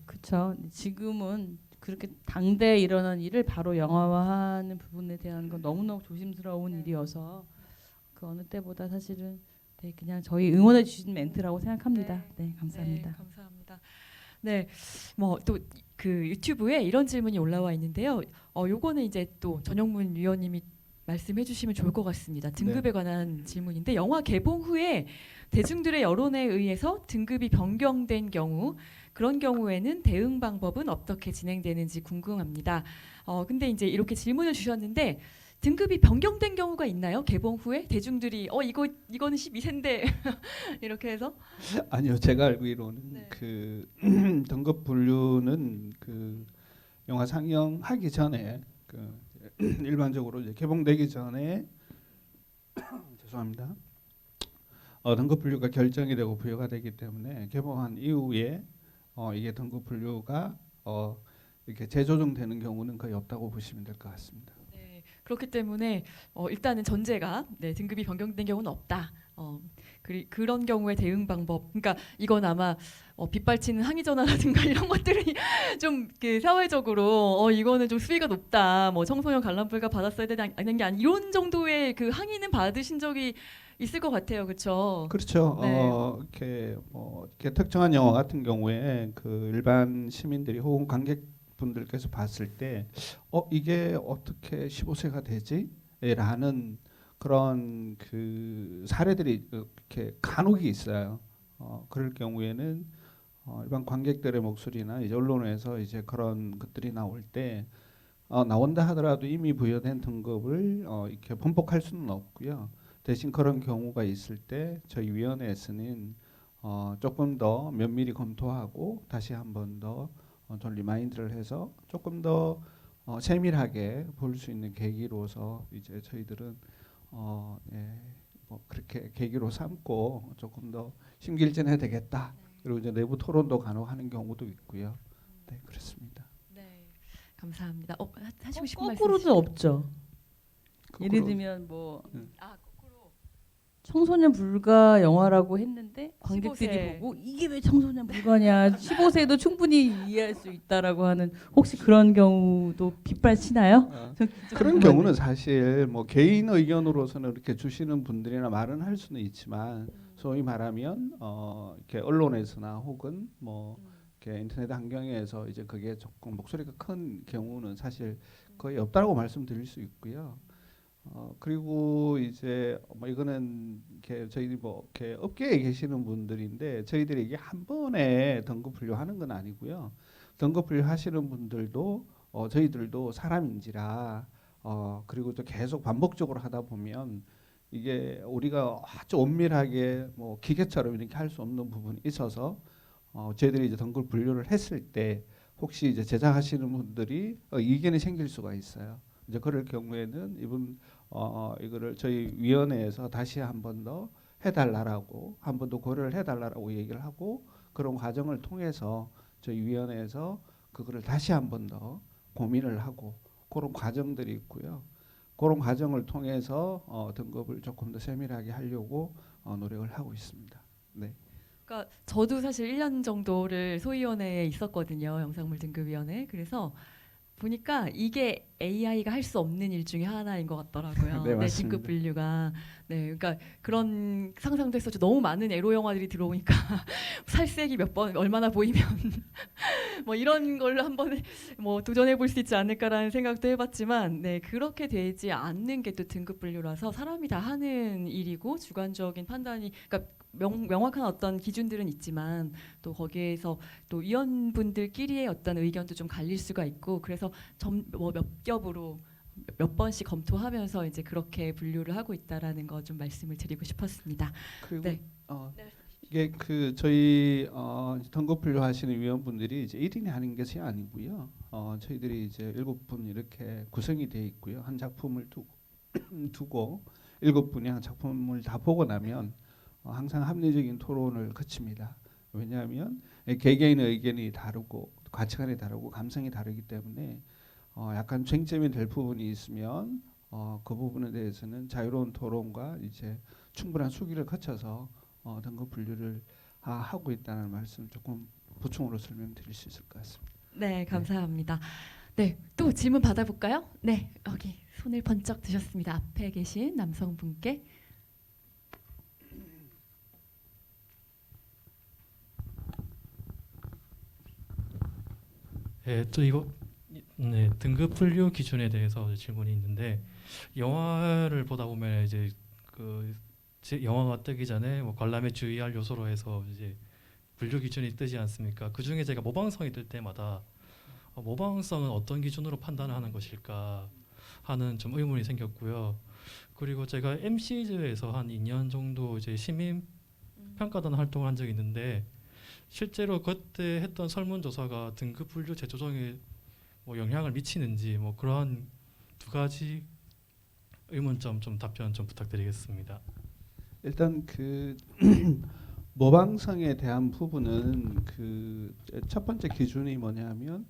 그쵸. 지금은 그렇게 당대에 일어난 일을 바로 영화화하는 부분에 대한 건 너무너무 조심스러운 일이어서 그 어느 때보다 사실은 네, 그냥 저희 응원해 주신 멘트라고 생각합니다. 네, 감사합니다. 네, 감사합니다. 네, 뭐 또 그 유튜브에 이런 질문이 올라와 있는데요. 요거는 이제 또 전영문 위원님이 말씀해 주시면 좋을 것 같습니다. 등급에 관한 질문인데 영화 개봉 후에 대중들의 여론에 의해서 등급이 변경된 경우 그런 경우에는 대응 방법은 어떻게 진행되는지 궁금합니다. 근데 이제 이렇게 질문을 주셨는데 등급이 변경된 경우가 있나요? 개봉 후에 대중들이 이거는 12세인데 이렇게 해서 아니요, 제가 알기로는 네. 그 등급 분류는 그 영화 상영하기 전에 그 일반적으로 이제 개봉되기 전에 죄송합니다. 등급 분류가 결정이 되고 부여가 되기 때문에 개봉한 이후에 이게 등급 분류가 이렇게 재조정되는 경우는 거의 없다고 보시면 될 것 같습니다. 네, 그렇기 때문에 일단은 전제가 등급이 변경된 경우는 없다. 그런 경우에 대응 방법. 그러니까 이건 아마 빗발치는 항의 전화라든가 이런 것들이 좀 사회적으로 이거는 좀 수위가 높다. 뭐 청소년 관람불가 받았어야 되는 게 아니 이런 정도의 그 항의는 받으신 적이 있을 것 같아요, 그렇죠? 그렇죠. 네. 이렇게 특정한 영화 같은 경우에 그 일반 시민들이 혹은 관객분들께서 봤을 때 이게 어떻게 15세가 되지? 라는 그런 그 사례들이 이렇게 간혹이 있어요. 그럴 경우에는 일반 관객들의 목소리나 이제 언론에서 이제 그런 것들이 나올 때 나온다 하더라도 이미 부여된 등급을 이렇게 번복할 수는 없고요. 대신 그런 경우가 있을 때 저희 위원회에서는 조금 더 면밀히 검토하고 다시 한 번 더 좀 리마인드를 해서 조금 더 세밀하게 볼 수 있는 계기로서 이제 저희들은 뭐 그렇게 계기로 삼고 조금 더 심길전해야 되겠다. 그리고 이제 내부 토론도 간혹 하는 경우도 있고요. 네, 그렇습니다. 네, 감사합니다. 하시고 싶은 말씀 거꾸로도 있으세요? 없죠. 예를 거꾸로- 들면 뭐 거꾸로. 청소년 불가 영화라고 했는데 관객들이 15세. 보고 이게 왜 청소년 불가냐 15세도 충분히 이해할 수 있다라고 하는 혹시 그런 경우도 빗발치나요? 그런 경우는 사실 뭐 개인 의견으로서는 이렇게 주시는 분들이나 말은 할 수는 있지만 소위 말하면 이렇게 언론에서나 혹은 뭐 이렇게 인터넷 환경에서 이제 그게 조금 목소리가 큰 경우는 사실 거의 없다고 말씀드릴 수 있고요. 그리고 이제 뭐 이거는 이렇게 저희 뭐 이렇게 업계에 계시는 분들인데 저희들이 이게 한 번에 등급 분류하는 건 아니고요. 등급 분류하시는 분들도 저희들도 사람인지라 그리고 또 계속 반복적으로 하다 보면 이게 우리가 아주 엄밀하게 뭐 기계처럼 이렇게 할 수 없는 부분이 있어서 저희들이 이제 등급 분류를 했을 때 혹시 이제 제작하시는 분들이 이견이 생길 수가 있어요. 이제 그럴 경우에는 이거를 저희 위원회에서 다시 한 번 더 해달라고 한 번 더 고려를 해달라고 얘기를 하고 그런 과정을 통해서 저희 위원회에서 그거를 다시 한 번 더 고민을 하고 그런 과정들이 있고요. 그런 과정을 통해서 등급을 조금 더 세밀하게 하려고 노력을 하고 있습니다. 네. 그러니까 저도 사실 1년 정도를 소위원회에 있었거든요. 영상물 등급위원회. 그래서 보니까 이게 AI가 할 수 없는 일 중에 하나인 것 같더라고요. 네, 맞습니다. 등급 분류가. 네, 그러니까 그런 상상도 했었죠. 너무 많은 에로 영화들이 들어오니까 살색이 몇 번 얼마나 보이면 뭐 이런 걸로 한번 뭐 도전해 볼 수 있지 않을까라는 생각도 해봤지만, 네, 그렇게 되지 않는 게 또 등급 분류라서 사람이 다 하는 일이고 주관적인 판단이, 그러니까 명확한 어떤 기준들은 있지만 또 거기에서 또 위원분들끼리의 어떤 의견도 좀 갈릴 수가 있고 그래서 뭐 몇 겹으로 몇 번씩 검토하면서 이제 그렇게 분류를 하고 있다라는 거 좀 말씀을 드리고 싶었습니다. 그리고 네. 이게 그 저희 등급 분류하시는 위원분들이 이제 1인이 하는 것이 아니고요. 저희들이 이제 7분 이렇게 구성이 돼 있고요. 한 작품을 두고 7분이 한 작품을 다 보고 나면 항상 합리적인 토론을 거칩니다. 왜냐하면 개개인의 의견이 다르고 가치관이 다르고 감성이 다르기 때문에 약간 쟁점이 될 부분이 있으면 그 부분에 대해서는 자유로운 토론과 이제 충분한 수기를 거쳐서 등급 분류를 하고 있다는 말씀 조금 보충으로 설명드릴 수 있을 것 같습니다. 네, 감사합니다. 네, 또 질문 받아볼까요? 네, 여기 손을 번쩍 드셨습니다. 앞에 계신 남성분께. 또 이거 등급 분류 기준에 대해서 질문이 있는데 영화를 보다 보면 이제 영화가 뜨기 전에 뭐 관람에 주의할 요소로 해서 이제 분류 기준이 뜨지 않습니까? 그 중에 제가 모방성이 뜰 때마다 모방성은 어떤 기준으로 판단하는 것일까 하는 좀 의문이 생겼고요. 그리고 제가 MC즈에서 한 2년 정도 이제 시민 평가단 활동을 한 적이 있는데 실제로 그때 했던 설문조사가 등급 분류 재조정에 뭐 영향을 미치는지 뭐 그러한 두 가지 의문점 좀 답변 좀 부탁드리겠습니다. 일단 그 모방성에 대한 부분은 그 첫 번째 기준이 뭐냐면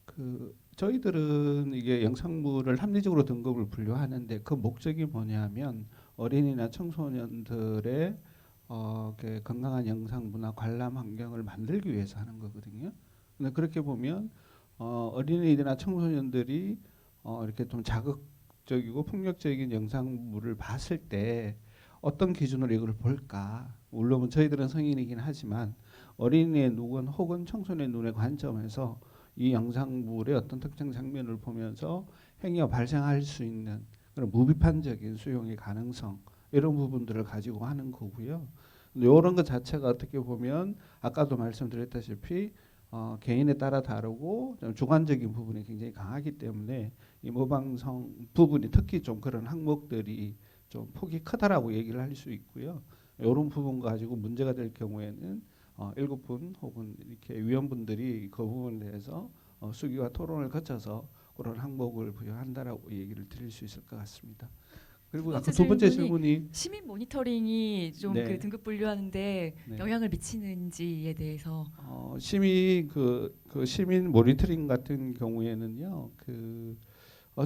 그 저희들은 이게 영상물을 합리적으로 등급을 분류하는데 그 목적이 뭐냐면 어린이나 청소년들의 그 건강한 영상 문화 관람 환경을 만들기 위해서 하는 거거든요. 근데 그렇게 보면 어린이들이나 청소년들이 이렇게 좀 자극적이고 폭력적인 영상물을 봤을 때 어떤 기준으로 이걸 볼까? 물론 저희들은 성인이긴 하지만 어린이의 눈 혹은 청소년의 눈의 관점에서 이 영상물의 어떤 특정 장면을 보면서 행위가 발생할 수 있는 그런 무비판적인 수용의 가능성 이런 부분들을 가지고 하는 거고요. 이런 것 자체가 어떻게 보면 아까도 말씀드렸다시피 개인에 따라 다르고 좀 주관적인 부분이 굉장히 강하기 때문에 이 모방성 부분이 특히 좀 그런 항목들이 좀 폭이 크다라고 얘기를 할 수 있고요. 이런 부분 가지고 문제가 될 경우에는 7분 혹은 이렇게 위원분들이 그 부분에 대해서 수기와 토론을 거쳐서 그런 항목을 부여한다라고 얘기를 드릴 수 있을 것 같습니다. 그리고 아까 두 번째 질문이 시민 모니터링이 좀 그 네. 등급 분류하는데 네. 영향을 미치는지에 대해서 시민 그 시민 모니터링 같은 경우에는요,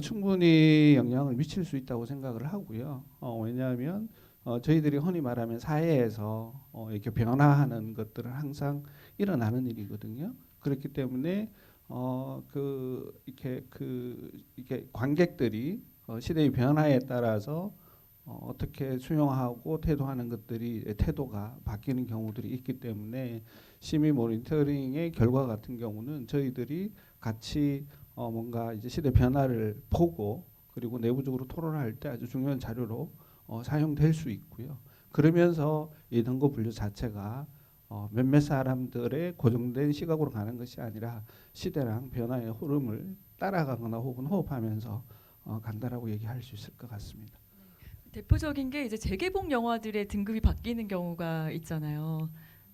충분히 영향을 미칠 수 있다고 생각을 하고요. 왜냐하면 저희들이 흔히 말하면 사회에서 이렇게 변화하는 것들은 항상 일어나는 일이거든요. 그렇기 때문에 이렇게 관객들이 시대의 변화에 따라서 어떻게 수용하고 태도하는 것들이 태도가 바뀌는 경우들이 있기 때문에 시민 모니터링의 결과 같은 경우는 저희들이 같이 뭔가 이제 시대 변화를 보고 그리고 내부적으로 토론할 때 아주 중요한 자료로 사용될 수 있고요. 그러면서 이 등급 분류 자체가 몇몇 사람들의 고정된 시각으로 가는 것이 아니라 시대랑 변화의 흐름을 따라가거나 혹은 호흡하면서 간다라고 얘기할 수 있을 것 같습니다. 대표적인 게 이제 재개봉 영화들의 등급이 바뀌는 경우가 있잖아요.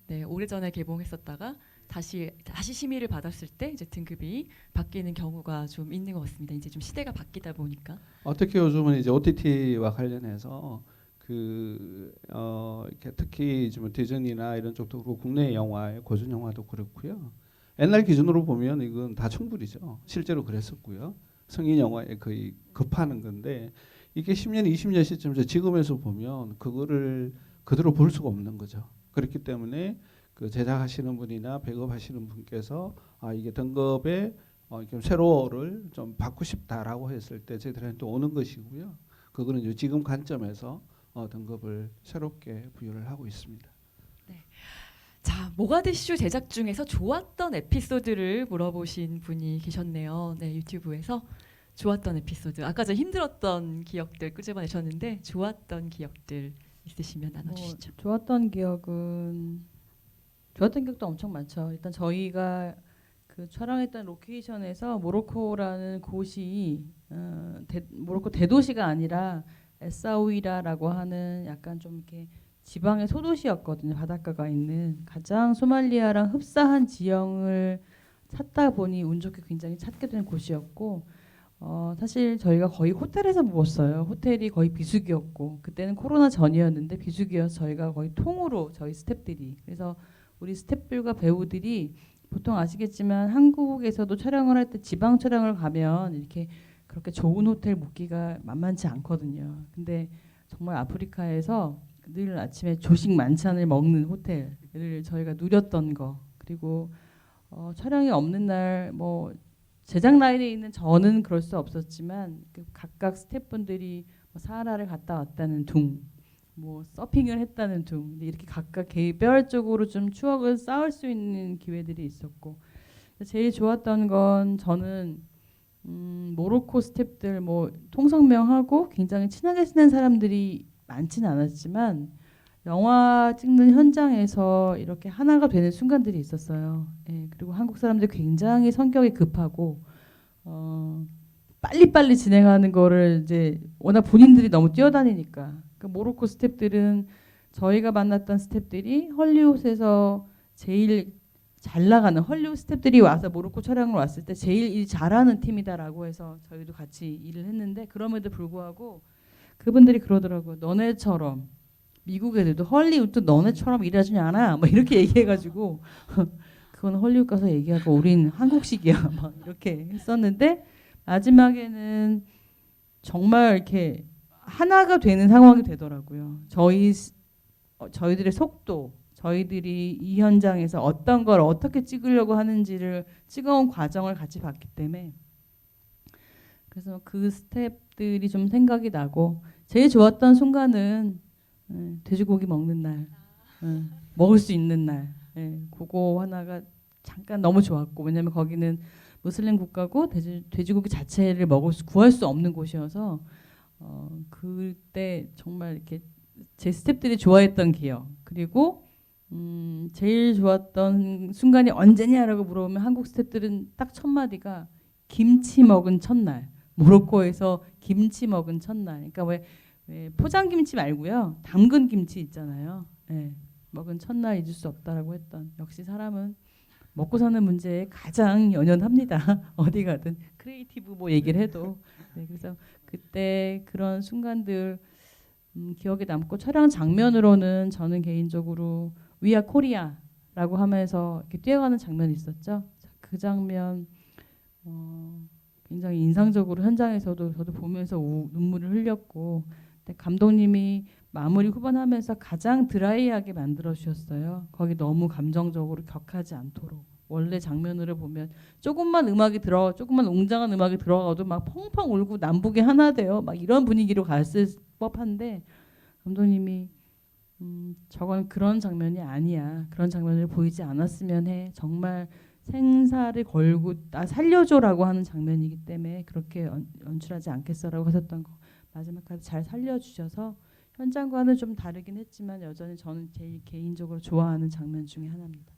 네, 오래전에 개봉했었다가 다시 심의를 받았을 때 이제 등급이 바뀌는 경우가 좀 있는 것 같습니다. 이제 좀 시대가 바뀌다 보니까. 특히 요즘은 이제 OTT와 관련해서 이렇게 특히 좀 디즈니나 이런 쪽도 그렇고 국내 영화의 고전 영화도 그렇고요. 옛날 기준으로 보면 이건 다 청불이죠. 실제로 그랬었고요. 성인 영화에 거의 급하는 건데 이게 10년, 20년 시점에서 지금에서 보면 그거를 그대로 볼 수가 없는 거죠. 그렇기 때문에 그 제작하시는 분이나 배급하시는 분께서 이게 등급에 좀 세로를 좀 받고 싶다라고 했을 때 저희들한테 오는 것이고요. 그거는 이제 지금 관점에서 등급을 새롭게 부여를 하고 있습니다. 자, 모가디슈 제작 중에서 좋았던 에피소드를 물어보신 분이 계셨네요. 네, 유튜브에서 좋았던 에피소드. 아까 전 힘들었던 기억들 끄집어내셨는데 좋았던 기억들 있으시면 나눠주시죠. 좋았던 기억도 엄청 많죠. 일단 저희가 그 촬영했던 로케이션에서 모로코라는 곳이 모로코 대도시가 아니라 에사우이라라고 하는 약간 좀 이렇게 지방의 소도시였거든요. 바닷가가 있는 가장 소말리아랑 흡사한 지형을 찾다 보니 운 좋게 굉장히 찾게 된 곳이었고 사실 저희가 거의 호텔에서 묵었어요. 호텔이 거의 비수기였고 그때는 코로나 전이었는데 비수기여서 저희가 거의 통으로 저희 스태프들이 그래서 우리 스태프들과 배우들이 보통 아시겠지만 한국에서도 촬영을 할 때 지방 촬영을 가면 이렇게 그렇게 좋은 호텔 묵기가 만만치 않거든요. 근데 정말 아프리카에서 늘 아침에 조식 만찬을 먹는 호텔을 저희가 누렸던 거 그리고 촬영이 없는 날 뭐 제작 라인에 있는 저는 그럴 수 없었지만 그 각각 스태프분들이 뭐 사하라를 갔다 왔다는 둥, 뭐 서핑을 했다는 둥 이렇게 각각 개별적으로 좀 추억을 쌓을 수 있는 기회들이 있었고 제일 좋았던 건 저는 모로코 스태프들 뭐 통성명하고 굉장히 친하게 지낸 사람들이 많지는 않았지만 영화 찍는 현장에서 이렇게 하나가 되는 순간들이 있었어요. 예, 그리고 한국 사람들 굉장히 성격이 급하고 빨리빨리 진행하는 거를 이제 워낙 본인들이 너무 뛰어다니니까 그 모로코 스태프들은 저희가 만났던 스태프들이 헐리우드에서 제일 잘 나가는 헐리우드 스태프들이 와서 모로코 촬영을 왔을 때 제일 일 잘하는 팀이다라고 해서 저희도 같이 일을 했는데 그럼에도 불구하고 그분들이 그러더라고요. 너네처럼 미국 애들도 헐리우드 너네처럼 일하지 않아 막 이렇게 얘기해가지고 그건 헐리우드 가서 얘기하고 우린 한국식이야 막 이렇게 했었는데 마지막에는 정말 이렇게 하나가 되는 상황이 되더라고요. 저희들의 속도, 저희들이 이 현장에서 어떤 걸 어떻게 찍으려고 하는지를 찍어온 과정을 같이 봤기 때문에 그래서 그 스텝들이 좀 생각이 나고 제일 좋았던 순간은 돼지고기 먹는 날, 먹을 수 있는 날, 그거 하나가 잠깐 너무 좋았고 왜냐면 거기는 무슬림 국가고 돼지고기 자체를 구할 수 없는 곳이어서 그때 정말 이렇게 제 스태프들이 좋아했던 기억 그리고 제일 좋았던 순간이 언제냐라고 물어보면 한국 스태프들은 딱 첫 마디가 김치 먹은 첫날 모로코에서 김치 먹은 첫날 그러니까 왜 포장 김치 말고요 담근 김치 있잖아요 먹은 첫날 잊을 수 없다라고 했던 역시 사람은 먹고 사는 문제에 가장 연연합니다. 어디 가든 크리에이티브 뭐 얘기를 해도 그래서 그때 그런 순간들 기억에 남고 촬영 장면으로는 저는 개인적으로 위아 코리아라고 하면서 이렇게 뛰어가는 장면이 있었죠. 그 장면 굉장히 인상적으로 현장에서도 저도 보면서 눈물을 흘렸고 감독님이 마무리 후반하면서 가장 드라이하게 만들어 주셨어요. 거기 너무 감정적으로 격하지 않도록. 원래 장면으로 보면 조금만 웅장한 음악이 들어가도 막 펑펑 울고 남북이 하나 돼요. 막 이런 분위기로 갔을 법한데 감독님이 저건 그런 장면이 아니야. 그런 장면을 보이지 않았으면 해. 정말 생사를 걸고 나 살려줘라고 하는 장면이기 때문에 그렇게 연출하지 않겠어라고 하셨던 거 마지막까지 잘 살려주셔서 현장과는 좀 다르긴 했지만 여전히 저는 제일 개인적으로 좋아하는 장면 중에 하나입니다.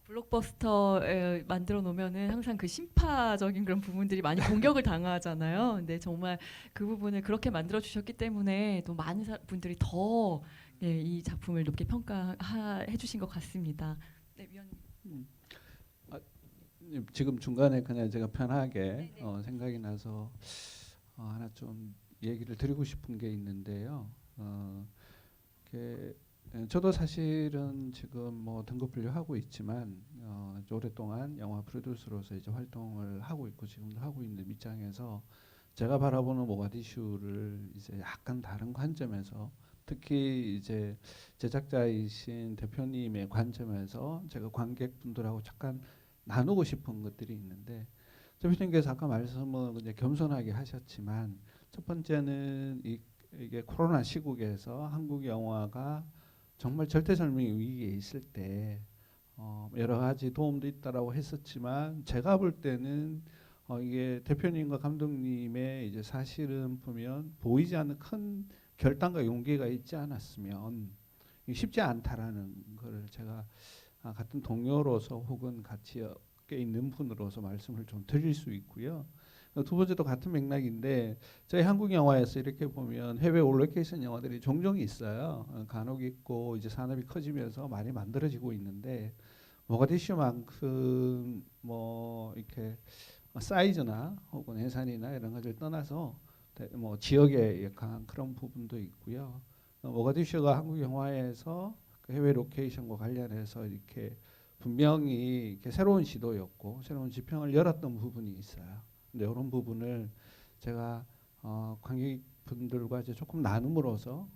블록버스터에 만들어 놓으면은 항상 그 심파적인 그런 부분들이 많이 공격을 당하잖아요. 근데 정말 그 부분을 그렇게 만들어 주셨기 때문에 또 많은 분들이 더 이 작품을 높게 평가해 주신 것 같습니다. 네, 위원님. 지금 중간에 그냥 제가 편하게 생각이 나서 하나 좀 얘기를 드리고 싶은 게 있는데요. 저도 사실은 지금 뭐 등급 분류하고 있지만 오랫동안 영화 프로듀서로서 이제 활동을 하고 있고 지금도 하고 있는 입장에서 제가 바라보는 모가디슈를 이제 약간 다른 관점에서 특히 이제 제작자이신 대표님의 관점에서 제가 관객분들하고 잠깐 나누고 싶은 것들이 있는데 대표님께서 아까 말씀은 이제 겸손하게 하셨지만 첫 번째는 이게 코로나 시국에서 한국 영화가 정말 절대절명의 위기에 있을 때 여러 가지 도움도 있다라고 했었지만 제가 볼 때는 이게 대표님과 감독님의 이제 사실은 보면 보이지 않는 큰 결단과 용기가 있지 않았으면 쉽지 않다라는 거를 제가 같은 동료로서 혹은 같이 꽤 있는 분으로서 말씀을 좀 드릴 수 있고요. 두 번째도 같은 맥락인데 저희 한국 영화에서 이렇게 보면 해외 올로케이션 영화들이 종종 있어요. 간혹 있고 이제 산업이 커지면서 많이 만들어지고 있는데 모가디슈만큼 뭐 이렇게 사이즈나 혹은 예산이나 이런 것을 떠나서 뭐 지역에 약간 그런 부분도 있고요. 모가디슈가 한국 영화에서 그 해외 로케이션과 관련해서 이렇게 분명히 이렇게 새로운 시도였고 새로운 지평을 열었던 부분이 있어요. 근데 이런 부분을 제가 관객분들과 이제 조금 나눔으로써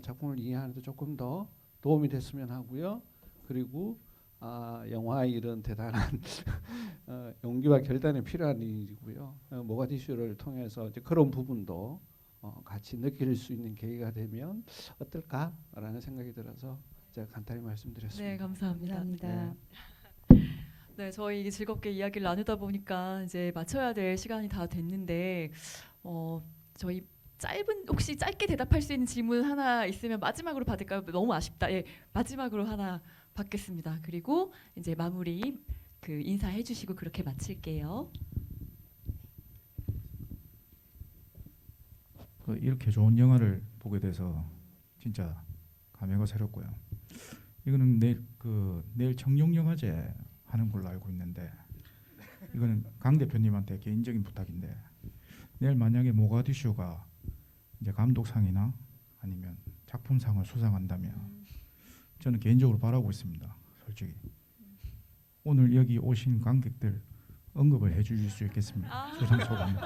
작품을 이해하는 데 조금 더 도움이 됐으면 하고요. 그리고 영화 일은 대단한 용기와 결단이 필요한 일이고요. 모가디슈를 통해서 이제 그런 부분도 같이 느낄 수 있는 계기가 되면 어떨까라는 생각이 들어서 제가 간단히 말씀드렸습니다. 네, 감사합니다. 감사합니다. 네, 저희 즐겁게 이야기를 나누다 보니까 이제 마쳐야 될 시간이 다 됐는데 저희 혹시 짧게 대답할 수 있는 질문 하나 있으면 마지막으로 받을까요? 너무 아쉽다. 예, 마지막으로 하나 받겠습니다. 그리고 이제 마무리 인사해 주시고 그렇게 마칠게요. 이렇게 좋은 영화를 보게 돼서 진짜 감회가 새롭고요. 이거는 내일 청룡영화제 하는 걸로 알고 있는데 이거는 강 대표님한테 개인적인 부탁인데 내일 만약에 모가디슈가 이제 감독상이나 아니면 작품상을 수상한다면 저는 개인적으로 바라고 있습니다. 솔직히 오늘 여기 오신 관객들 언급을 해주실 수 있겠습니다. 수상 소감.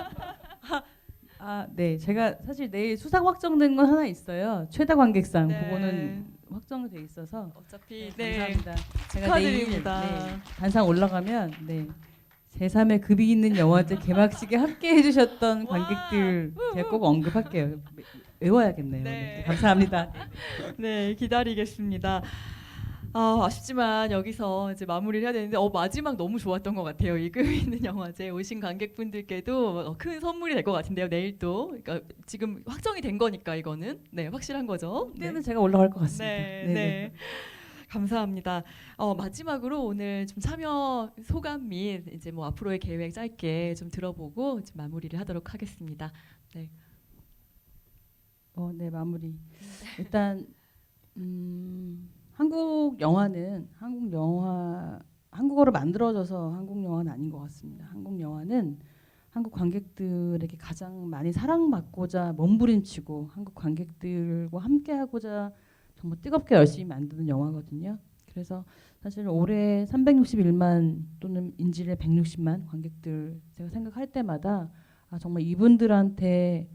네. 제가 사실 내일 수상 확정된 건 하나 있어요. 최다 관객상 네. 그거는 확정돼 있어서 어차피 감사합니다. 제가 내일 축하드립니다. 단상 올라가면 제3의 급이 있는 영화제 개막식에 함께 해주셨던 관객들 제가 꼭 언급할게요. 외워야겠네요. 네. 감사합니다. 네, 기다리겠습니다. 아쉽지만 여기서 이제 마무리를 해야 되는데 마지막 너무 좋았던 것 같아요. 이 급 있는 영화제 오신 관객분들께도 큰 선물이 될 것 같은데요. 내일 또 그러니까 지금 확정이 된 거니까 이거는 확실한 거죠. 그때는 제가 올라갈 것 같습니다. 네. 감사합니다. 마지막으로 오늘 좀 참여 소감 및 이제 뭐 앞으로의 계획 짧게 좀 들어보고 좀 마무리를 하도록 하겠습니다. 네. 네, 마무리. 일단 한국 영화는 한국어로 만들어져서 한국 영화는 아닌 것 같습니다. 한국 영화는 한국 관객들에게 가장 많이 사랑받고자 몸부림치고 한국 관객들과 함께하고자 정말 뜨겁게 열심히 만드는 영화거든요. 그래서 사실 올해 361만 또는 인질의 160만 관객들 제가 생각할 때마다 정말 이분들한테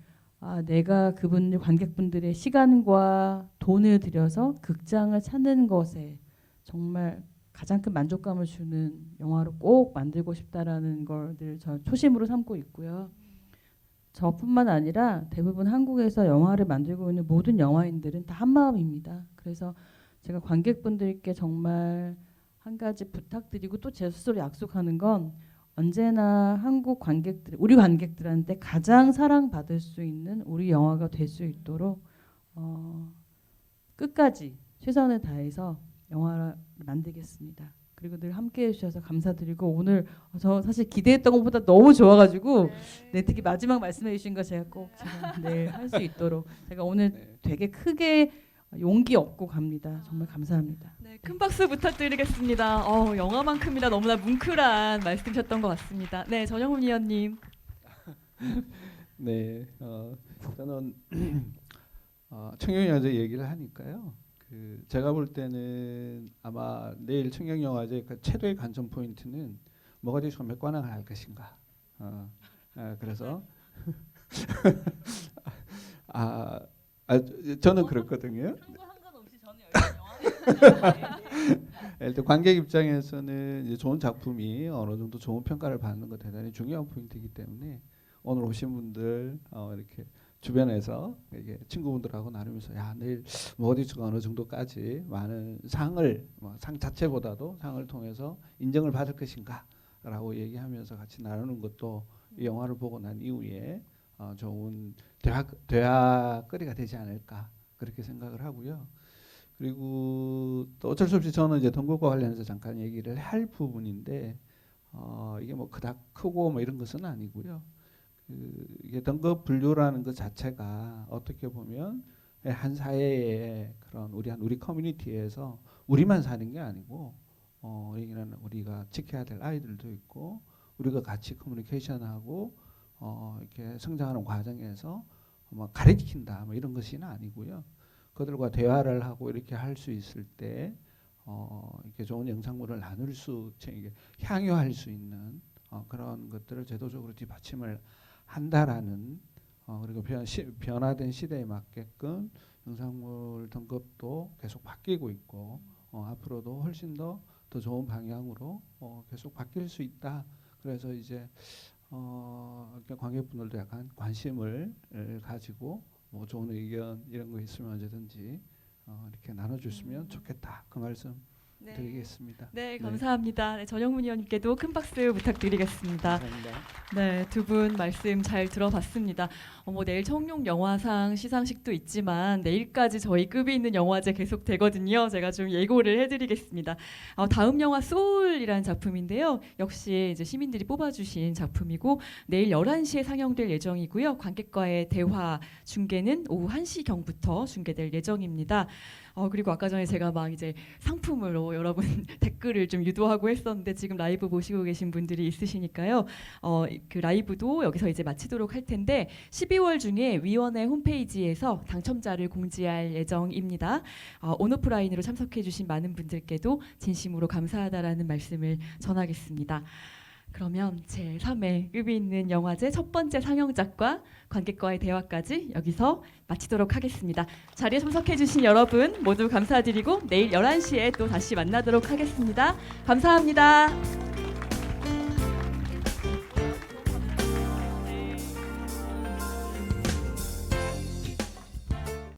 내가 그분들 관객분들의 시간과 돈을 들여서 극장을 찾는 것에 정말 가장 큰 만족감을 주는 영화로 꼭 만들고 싶다라는 걸 늘 저 초심으로 삼고 있고요. 저뿐만 아니라 대부분 한국에서 영화를 만들고 있는 모든 영화인들은 다 한마음입니다. 그래서 제가 관객분들께 정말 한 가지 부탁드리고 또 제 스스로 약속하는 건 언제나 한국 관객들, 우리 관객들한테 가장 사랑받을 수 있는 우리 영화가 될 수 있도록 끝까지 최선을 다해서 영화를 만들겠습니다. 그리고 늘 함께해 주셔서 감사드리고 오늘 저 사실 기대했던 것보다 너무 좋아가지고 특히 마지막 말씀해 주신 거 제가 꼭 내일 할 수 있도록 제가 오늘 되게 크게 용기 얻고 갑니다. 정말 감사합니다. 네, 큰 박수 부탁드리겠습니다. 영화만큼이나 너무나 뭉클한 말씀이셨던 것 같습니다. 네, 전영훈 위원님. 네, 저는 청룡영화제 얘기를 하니까요. 제가 볼 때는 아마 내일 청룡영화제 최대의 관전 포인트는 모가디슈가 몇 관왕을 할 것인가. 그래서 저는 그렇거든요. 일단 관객 입장에서는 이제 좋은 작품이 어느 정도 좋은 평가를 받는 것 대단히 중요한 포인트이기 때문에 오늘 오신 분들 이렇게 주변에서 이게 친구분들하고 나누면서 야 내일 모가디슈가 어느 정도까지 많은 상을 상 자체보다도 상을 통해서 인정을 받을 것인가라고 얘기하면서 같이 나누는 것도 이 영화를 보고 난 이후에 좋은 대화거리가 되지 않을까 그렇게 생각을 하고요. 그리고 또 어쩔 수 없이 저는 이제 등급과 관련해서 잠깐 얘기를 할 부분인데 이게 뭐 그닥 크고 뭐 이런 것은 아니고요. 이게 등급 분류라는 것 자체가 어떻게 보면 한 사회의 그런 우리 커뮤니티에서 우리만 사는 게 아니고 여기는 우리가 지켜야 될 아이들도 있고 우리가 같이 커뮤니케이션하고 이렇게 성장하는 과정에서 뭐 가르친다 뭐 이런 것이는 아니고요. 그들과 대화를 하고 이렇게 할 수 있을 때 이렇게 좋은 영상물을 나눌 수, 이게 향유할 수 있는 그런 것들을 제도적으로 뒷받침을 한다라는 그리고 변화된 시대에 맞게끔 영상물 등급도 계속 바뀌고 있고 앞으로도 훨씬 더 좋은 방향으로 계속 바뀔 수 있다. 그래서 이제 관객분들도 약간 관심을 가지고 뭐 좋은 의견 이런 거 있으면 언제든지 이렇게 나눠주시면 좋겠다. 그 말씀 드리겠습니다. 네, 감사합니다. 네, 전영문 의원님께도 큰 박수 부탁드리겠습니다. 감사합니다. 네, 두 분 말씀 잘 들어봤습니다. 내일 청룡 영화상 시상식도 있지만 내일까지 저희 급이 있는 영화제 계속 되거든요. 제가 좀 예고를 해드리겠습니다. 다음 영화 소울이라는 작품인데요. 역시 이제 시민들이 뽑아주신 작품이고 내일 11시에 상영될 예정이고요. 관객과의 대화 중계는 오후 1시경부터 중계될 예정입니다. 그리고 아까 전에 제가 막 이제 상품으로 여러분 댓글을 좀 유도하고 했었는데 지금 라이브 보시고 계신 분들이 있으시니까요. 그 라이브도 여기서 이제 마치도록 할 텐데 12월 중에 위원회 홈페이지에서 당첨자를 공지할 예정입니다. 온오프라인으로 참석해주신 많은 분들께도 진심으로 감사하다라는 말씀을 전하겠습니다. 그러면 제3회 급이 있는 영화제 첫 번째 상영작과 관객과의 대화까지 여기서 마치도록 하겠습니다. 자리에 참석해주신 여러분 모두 감사드리고 내일 11시에 또 다시 만나도록 하겠습니다. 감사합니다.